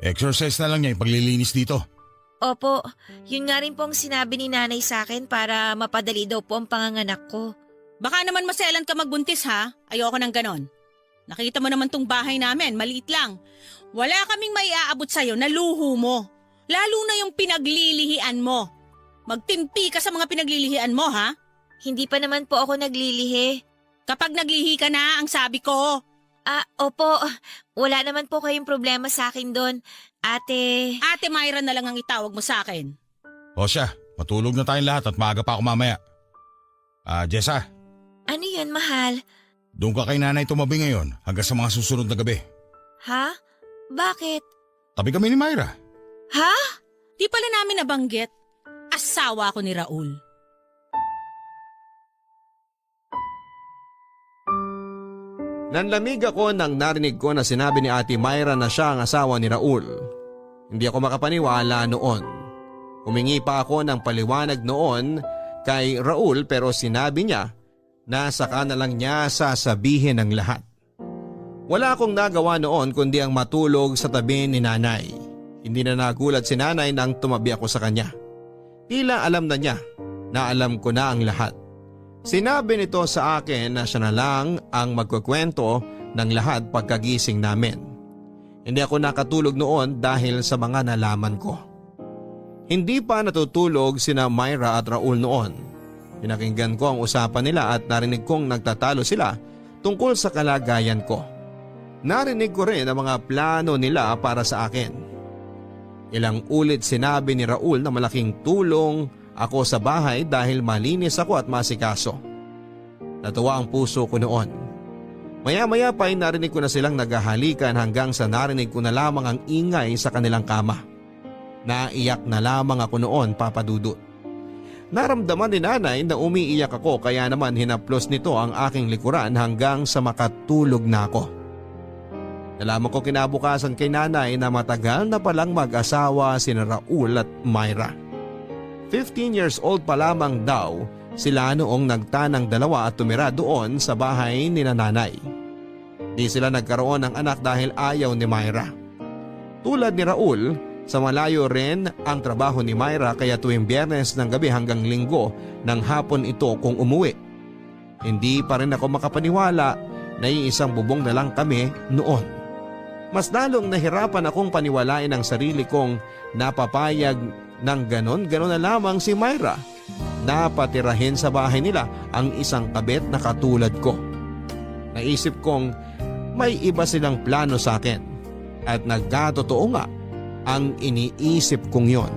Exercise na lang niya yung paglilinis dito. Opo, yun nga rin po ang sinabi ni nanay sa akin para mapadali daw po ang panganganak ko. Baka naman maselan ka magbuntis, ha? Ayoko nang ganon. Nakita mo naman tong bahay namin, maliit lang. Wala kaming maiaabot sa'yo na luho mo. Lalo na yung pinaglilihian mo. Magtimpi ka sa mga pinaglilihian mo, ha? Hindi pa naman po ako naglilihi. Kapag naglihi ka na, ang sabi ko. Opo, wala naman po kayong problema sa akin doon. Ate Myra na lang ang itawag mo sa akin. O siya, matulog na tayong lahat at maaga pa ako mamaya. Jessa, ano yun, mahal? doon ka kay nanay tumabi ngayon hanggang sa mga susunod na gabi. Ha? Bakit? Tabi kami ni Myra. Ha? Di pala namin nabanggit. Asawa ko ni Raul. Nanlamig ako nang narinig ko na sinabi ni Ate Myra na siya ang asawa ni Raul. Hindi ako makapaniwala noon. Humingi pa ako ng paliwanag noon kay Raul pero sinabi niya na saka na lang niya sasabihin ang lahat. Wala akong nagawa noon kundi ang matulog sa tabi ni nanay. Hindi na nagulat si nanay nang tumabi ako sa kanya. Tila alam na niya na alam ko na ang lahat. Sinabi nito sa akin na siya na lang ang magkukwento ng lahat pagkagising namin. Hindi ako nakatulog noon dahil sa mga nalaman ko. Hindi pa natutulog sina Myra at Raul noon. Pinakinggan ko ang usapan nila at narinig kong nagtatalo sila tungkol sa kalagayan ko. Narinig ko rin ang mga plano nila para sa akin. Ilang ulit sinabi ni Raul na malaking tulong ako sa bahay dahil malinis ako at masikaso. Natuwa ang puso ko noon. Maya-maya pa ay narinig ko na silang naghahalikan hanggang sa narinig ko na lamang ang ingay sa kanilang kama. Naiyak na lamang ako noon, Papa Dudut. Naramdaman ni nanay na umiiyak ako kaya naman hinaplos nito ang aking likuran hanggang sa makatulog na ako. Nalaman ko kinabukasan kay nanay na matagal na palang mag-asawa sina Raul at Myra. 15 years old pa lamang daw sila noong nagtanang dalawa at tumira doon sa bahay ni nanay. Di sila nagkaroon ng anak dahil ayaw ni Myra. Tulad ni Raul, sa malayo rin ang trabaho ni Myra kaya tuwing Biyernes ng gabi hanggang Linggo ng hapon ito kung umuwi. Hindi pa rin ako makapaniwala na iisang bubong na lang kami noon. Mas lalong nahirapan akong paniwalain ang sarili kong napapayag ng ganon na lamang si Myra na patirahin sa bahay nila ang isang kabet na katulad ko. Naisip kong may iba silang plano sa akin at nagkatotoo nga ang iniisip kong yon.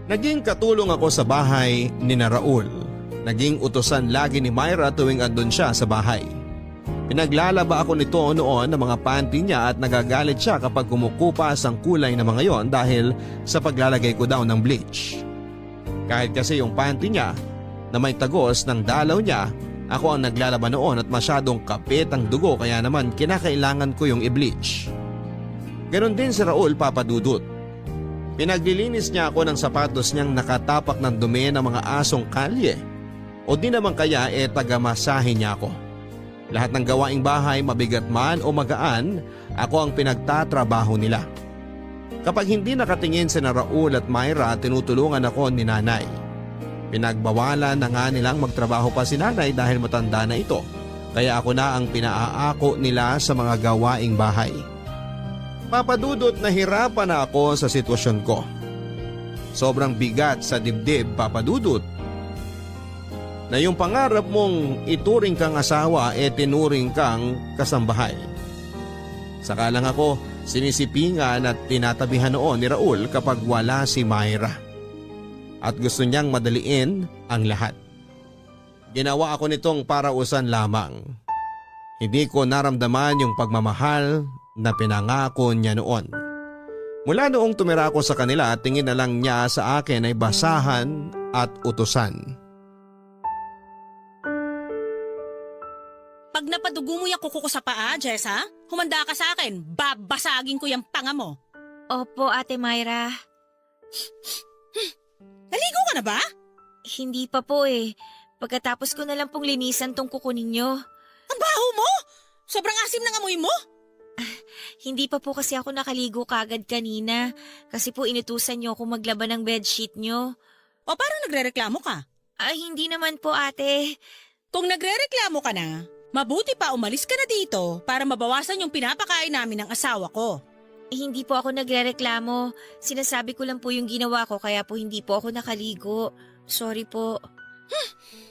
Naging katulong ako sa bahay ni Raul. Naging utusan lagi ni Myra tuwing andun siya sa bahay. Pinaglalaba ako nito noon ng mga panty niya at nagagalit siya kapag kumukupas ang kulay ng mga yon dahil sa paglalagay ko daw ng bleach. Kahit kasi yung panty niya na may tagos ng dalaw niya, ako ang naglalaba noon at masyadong kapit ang dugo kaya naman kinakailangan ko yung i-bleach. Ganon din si Raul, Papa Dudut. Pinaglilinis niya ako ng sapatos niyang nakatapak ng dumi ng mga asong kalye o di naman kaya tagamasahe niya ako. Lahat ng gawaing bahay, mabigat man o magaan, ako ang pinagtatrabaho nila. Kapag hindi nakatingin si Raul at Myra, tinutulungan ako ni nanay. Pinagbawalan na nga nilang magtrabaho pa si nanay dahil matanda na ito, kaya ako na ang pinaaako nila sa mga gawaing bahay. Papadudot, nahirapan na ako sa sitwasyon ko. Sobrang bigat sa dibdib, Papadudot. Na yung pangarap mong ituring kang asawa tinuring kang kasambahay. Saka lang ako sinisipingan at tinatabihan noon ni Raul kapag wala si Myra. At gusto niyang madaliin ang lahat. Ginawa ako nitong parausan lamang. Hindi ko naramdaman yung pagmamahal na pinangako niya noon. Mula noong tumira ako sa kanila, tingin na lang niya sa akin ay basahan at utusan. Pag napadugo mo yung kuko ko sa paa, Jessa, humanda ka sa akin. Babasagin ko yung panga mo. Opo, Ate Myra. Naligo ka na ba? Hindi pa po eh. Pagkatapos ko na lang pong linisan tong kuko ninyo. Ang baho mo! Sobrang asim ng amoy mo! Hindi pa po kasi ako nakaligo kagad kanina. Kasi po inutusan niyo ako maglaban ng bedsheet niyo. O parang nagrereklamo ka? Ay, hindi naman po, ate. Kung nagrereklamo ka na, mabuti pa umalis ka na dito para mabawasan yung pinapakain namin ng asawa ko. Hindi po ako nagrereklamo. Sinasabi ko lang po yung ginawa ko kaya po hindi po ako nakaligo. Sorry po.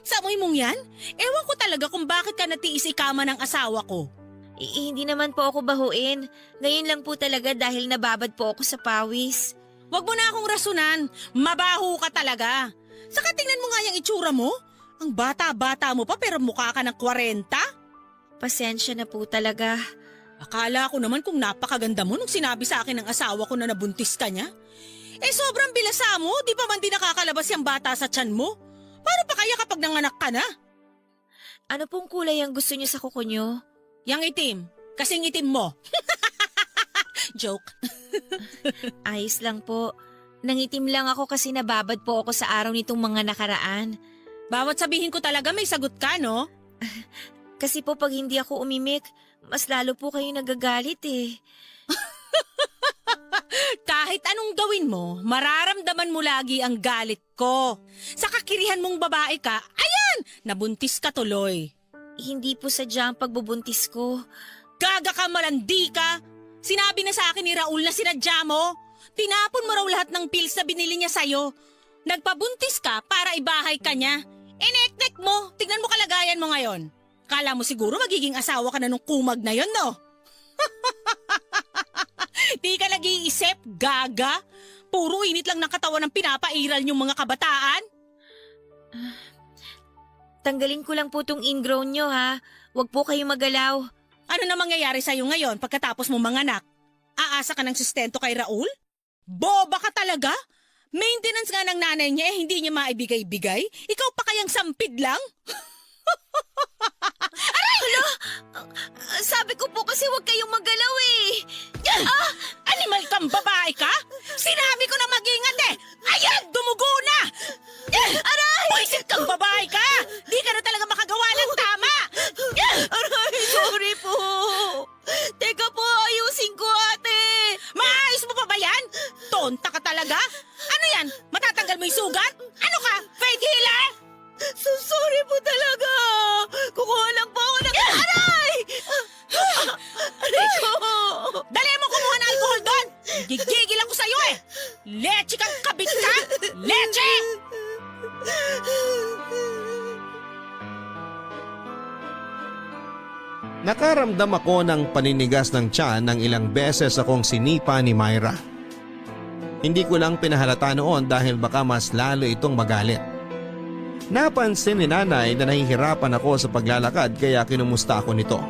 Sa amoy mong yan? Ewan ko talaga kung bakit ka natiis ikama ng asawa ko. Hindi naman po ako bahuin. Ngayon lang po talaga dahil nababad po ako sa pawis. Huwag mo na akong rasunan. Mabaho ka talaga. Saka tingnan mo nga yung itsura mo. Ang bata-bata mo pa pero mukha ka ng 40. Pasensya na po talaga. Akala ko naman kung napakaganda mo nung sinabi sa akin ng asawa ko na nabuntis ka niya. Sobrang bilasa mo. Di pa man din nakakalabas yung bata sa tiyan mo. Paano pa kaya kapag nanganak ka na? Ano pong kulay ang gusto niyo sa kuko niyo? Yang itim. Kasing itim mo. Joke. Ayos lang po. Nangitim lang ako kasi nababad po ako sa araw nitong mga nakaraan. Bawat sabihin ko talaga may sagot ka, no? Kasi po pag hindi ako umimik, mas lalo po kayo nagagalit eh. Kahit anong gawin mo, mararamdaman mo lagi ang galit ko. Sa kakirihan mong babae ka, ayan! Nabuntis ka tuloy. Hindi po sadya ang pagbubuntis ko. Gaga ka, malandi ka! Sinabi na sa akin ni Raul na sinadya mo. Tinapon mo raw lahat ng pills na binili niya sa'yo. Nagpabuntis ka para ibahay ka niya. Enek-nek mo, tignan mo kalagayan mo ngayon. Kala mo siguro magiging asawa ka na nung kumag na yon, no? Di ka nag-iisip, gaga. Puro init lang ng katawan ng pinapairal yung mga kabataan. Tanggalin ko lang po tong ingrown nyo ha. Huwag po kayo magalaw. Ano na mangyayari sa'yo ngayon pagkatapos mo manganak? Aasa ka ng sustento kay Raul? Boba ka talaga? Maintenance nga ng nanay niya hindi niya maibigay-bigay? Ikaw pa kayang sampid lang? Aray! Hala! Sabi ko po kasi huwag kayong magalaw eh. Animal kang babae ka? Sinabi ko na mag-ingat eh! Ayan! Dumugo na! Aray! Buisit kang babae ka! Di ka na talaga makagawa ng tama! Aray! Sorry po! Teka po, ayusin ko ate! Maayos mo pa ba yan? Tonta ka talaga? Ano yan? Matatanggal mo yung sugat? Ano ka? Faith healer? So sorry po talaga! Kukuha lang po ako ng... Aray! Aray ko! Dali mo kumuha ng alcohol doon! Gigigil ako sa'yo eh! Leche kang kabit ka! Leche! Nakaramdam ako ng paninigas ng tiyan ng ilang beses akong sinipa ni Myra. Hindi ko lang pinahalata noon dahil baka mas lalo itong magalit. Napansin ni nanay na nahihirapan ako sa paglalakad kaya kinumusta ako nito.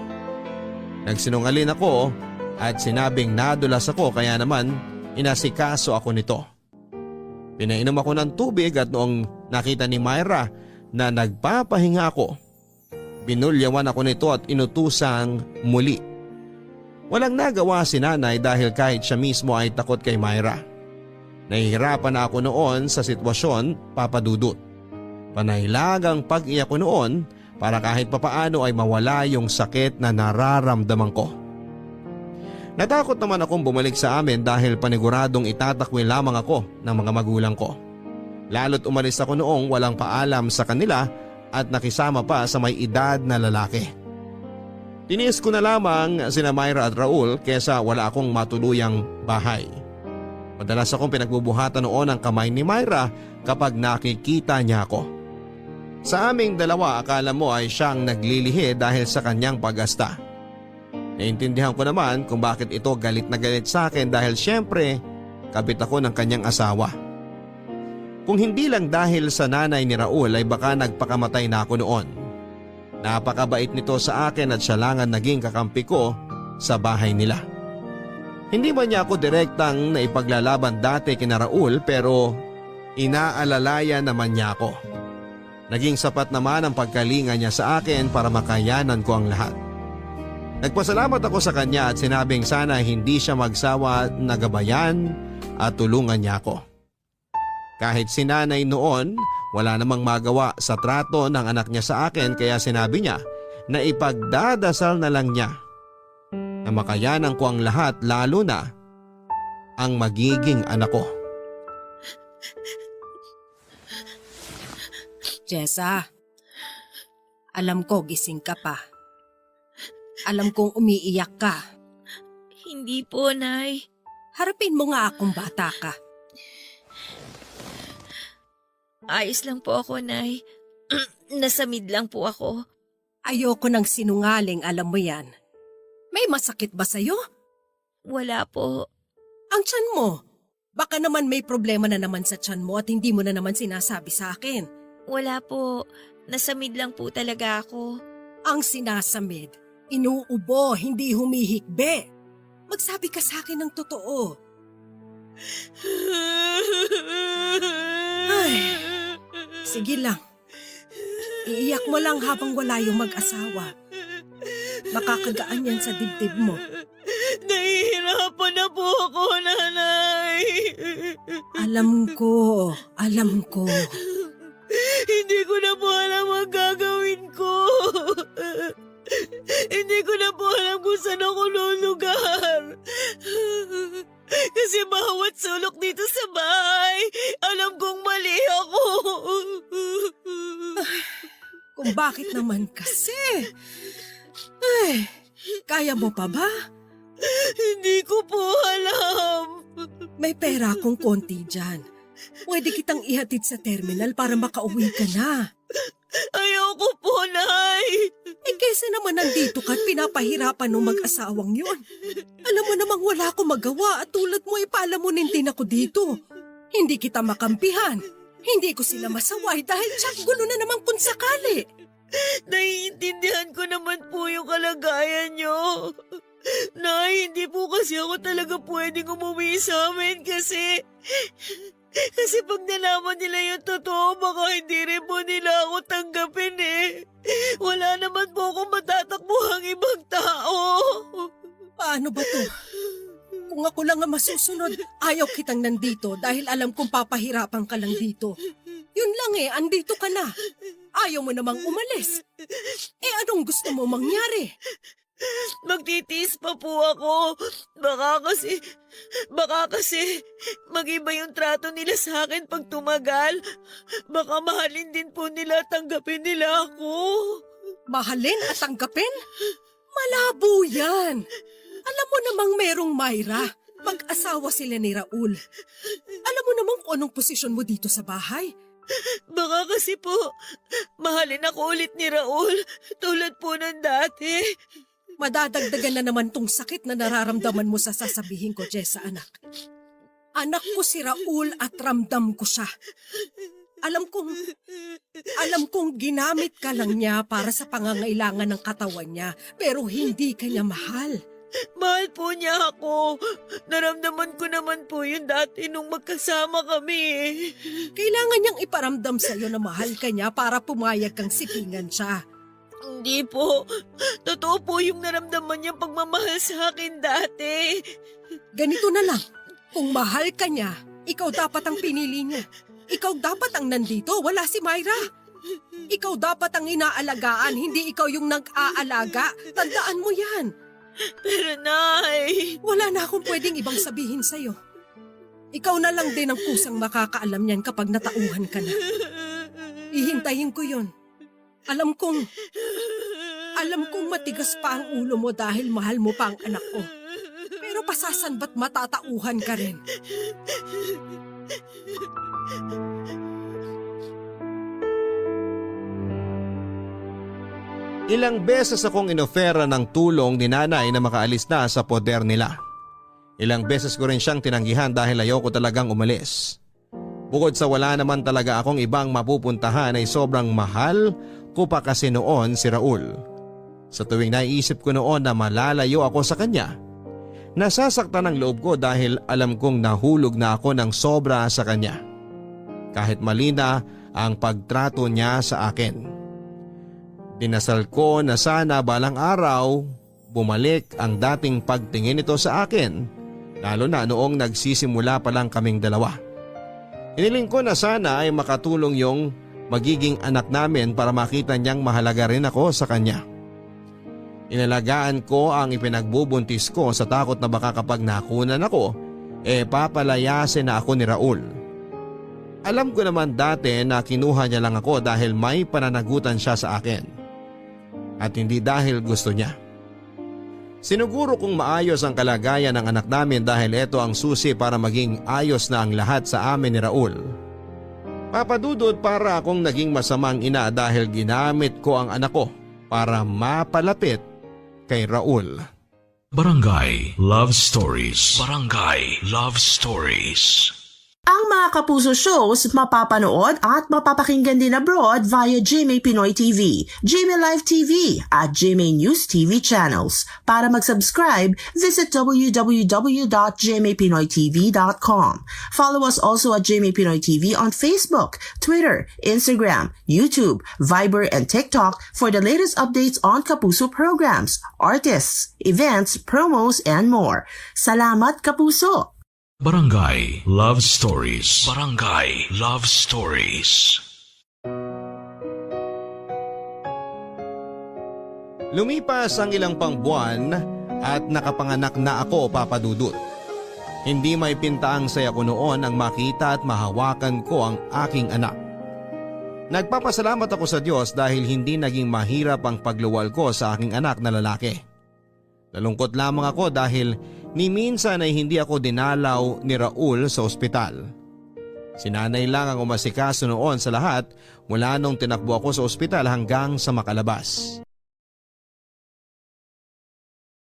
Nagsinungaling ako at sinabing nadulas ako kaya naman inasikaso ako nito. Pinainom ako ng tubig at noong nakita ni Myra na nagpapahinga ako, binulyawan ako nito at inutusang muli. Walang nagawa si nanay dahil kahit siya mismo ay takot kay Myra. Nahihirapan na ako noon sa sitwasyon, Papa Dudut. Panailagang pag-iyak ko noon para kahit papaano ay mawala yung sakit na nararamdaman ko. Natakot naman akong bumalik sa amin dahil paniguradong itatakwil lamang ako ng mga magulang ko. Lalo't umalis ako noong walang paalam sa kanila at nakisama pa sa may edad na lalaki. Tiniis ko na lamang sina Myra at Raul kesa wala akong matuluyang bahay. Madalas akong pinagbubuhatan noon ang kamay ni Myra kapag nakikita niya ako. Sa aming dalawa akala mo ay siyang naglilihi dahil sa kanyang pag-asta. Naintindihan ko naman kung bakit ito galit na galit sa akin dahil syempre kabit ako ng kanyang asawa. Kung hindi lang dahil sa nanay ni Raul ay baka nagpakamatay na ako noon. Napakabait nito sa akin at siya lang ang naging kakampi ko sa bahay nila. Hindi man niya ako direktang naipaglalaban dati kina Raul pero inaalalayan naman niya ako. Naging sapat naman ang pagkalinga niya sa akin para makayanan ko ang lahat. Nagpasalamat ako sa kanya at sinabing sana hindi siya magsawa na gabayan at tulungan niya ako. Kahit si nanay noon, wala namang magawa sa trato ng anak niya sa akin kaya sinabi niya na ipagdadasal na lang niya na makayanan ko ang lahat lalo na ang magiging anak ko. Jessa, alam ko gising ka pa. Alam kong umiiyak ka. Hindi po, Nay. Harapin mo nga akong bata ka. Ayos lang po ako, Nay. Nasamid lang po ako. Ayoko ng sinungaling, alam mo yan. May masakit ba sa'yo? Wala po. Ang tiyan mo. Baka naman may problema na naman sa tiyan mo at hindi mo na naman sinasabi sa akin. Wala po. Nasamid lang po talaga ako. Ang sinasamid, inuubo, hindi humihikbe. Magsabi ka sa akin ng totoo. Ay, sige lang. Iiyak mo lang habang wala yung mag-asawa. Makakagaan yan sa dibdib mo. Nahihirapan na po ako, Nanay. Alam ko. Hindi ko na po alam ang gagawin ko. Hindi ko na po alam kung saan ako lulugar. Kasi bawat sulok dito sa bahay, alam kong mali ako. Kung bakit naman kasi? Ay, kaya mo pa ba? Hindi ko po alam. May pera akong konti dyan. Pwede kitang ihatid sa terminal para makauwi ka na. Ayoko po, Nay. Kesa naman nandito ka at pinapahirapan ng mag-asawang yun. Alam mo namang wala akong magawa at tulad mo ipalamunin din ako dito. Hindi kita makampihan. Hindi ko sila masaway dahil tsak gulo na naman kung sakali. Naiintindihan ko naman po yung kalagayan nyo. Nay, hindi po kasi ako talaga pwedeng umuwi sa amin kasi pag nalaman nila yung totoo, baka hindi rin po nila ako tanggapin eh. Wala naman po akong matatakbuhang ibang tao. Paano ba to? Kung ako lang ang masusunod, ayaw kitang nandito dahil alam kong papahirapan ka lang dito. Yun lang eh, andito ka na. Ayaw mo namang umalis. Anong gusto mo mangyari? Magtitiis pa po ako. Baka kasi mag-iba yung trato nila sa akin pag tumagal. Baka mahalin din po nila, tanggapin nila ako. Mahalin at tanggapin? Malabo yan. Alam mo namang merong Myra. Mag-asawa sila ni Raul. Alam mo namang kung anong posisyon mo dito sa bahay. Baka kasi po, mahalin ako ulit ni Raul tulad po ng dati. Madadagdagan na naman tong sakit na nararamdaman mo sa sasabihin ko, Jessa, anak. Anak ko si Raul at ramdam ko siya. Alam kong ginamit ka lang niya para sa pangangailangan ng katawan niya, pero hindi ka niya mahal. Mahal po niya ako. Naramdaman ko naman po yun dati nung magkasama kami. Kailangan niyang iparamdam sa'yo na mahal ka niya para pumayag kang sipingan siya. Hindi po. Totoo po yung naramdaman niyang pagmamahal sa akin dati. Ganito na lang. Kung mahal ka niya, ikaw dapat ang pinili niya. Ikaw dapat ang nandito, wala si Myra. Ikaw dapat ang inaalagaan, hindi ikaw yung nag-aalaga. Tandaan mo yan. Pero Nay, wala na akong pwedeng ibang sabihin sa'yo. Ikaw na lang din ang kusang makakaalam niyan kapag natauhan ka na. Ihintayin ko yon. Alam kong matigas pa ang ulo mo dahil mahal mo pa ang anak ko. Pero pasasan ba't matatauhan ka rin? Ilang beses akong inofera ng tulong ni nanay na makaalis na sa poder nila. Ilang beses ko rin siyang tinanggihan dahil ayoko talagang umalis. Bukod sa wala naman talaga akong ibang mapupuntahan ay sobrang mahal ko pa kasi noon si Raul. Sa tuwing naisip ko noon na malalayo ako sa kanya, Nasasaktan ang loob ko dahil alam kong nahulog na ako ng sobra sa kanya. Kahit mali na ang pagtrato niya sa akin. Dinasal ko na sana balang araw bumalik ang dating pagtingin nito sa akin, lalo na noong nagsisimula pa lang kaming dalawa. Iniling ko na sana ay makatulong yung magiging anak namin para makita niyang mahalaga rin ako sa kanya. Inalagaan ko ang ipinagbubuntis ko sa takot na baka kapag nakunan ako, papalayasin na ako ni Raul. Alam ko naman dati na kinuha niya lang ako dahil may pananagutan siya sa akin. At hindi dahil gusto niya. Sinuguro kong maayos ang kalagayan ng anak namin dahil ito ang susi para maging ayos na ang lahat sa amin ni Raul. Papadudod para akong naging masamang ina dahil ginamit ko ang anak ko para mapalapit kay Raul. Barangay Love Stories. Barangay Love Stories. Ang mga Kapuso shows mapapanood at mapapakinggan din abroad via GMA Pinoy TV, GMA Live TV at GMA News TV channels. Para mag-subscribe, visit www.gmapinoytv.com. Follow us also at GMA Pinoy TV on Facebook, Twitter, Instagram, YouTube, Viber, and TikTok for the latest updates on Kapuso programs, artists, events, promos, and more. Salamat, Kapuso! Barangay Love Stories. Barangay Love Stories. Lumipas ang ilang pang buwan at nakapanganak na ako, Papa Dudut. Hindi may pintaang saya ko noon ang makita at mahawakan ko ang aking anak. Nagpapasalamat ako sa Diyos dahil hindi naging mahirap ang pagluwal ko sa aking anak na lalaki. Nalungkot lamang ako dahil ni minsan ay hindi ako dinalaw ni Raul sa ospital. Si nanay lang ang umasikaso noon sa lahat mula nung tinakbo ako sa ospital hanggang sa makalabas.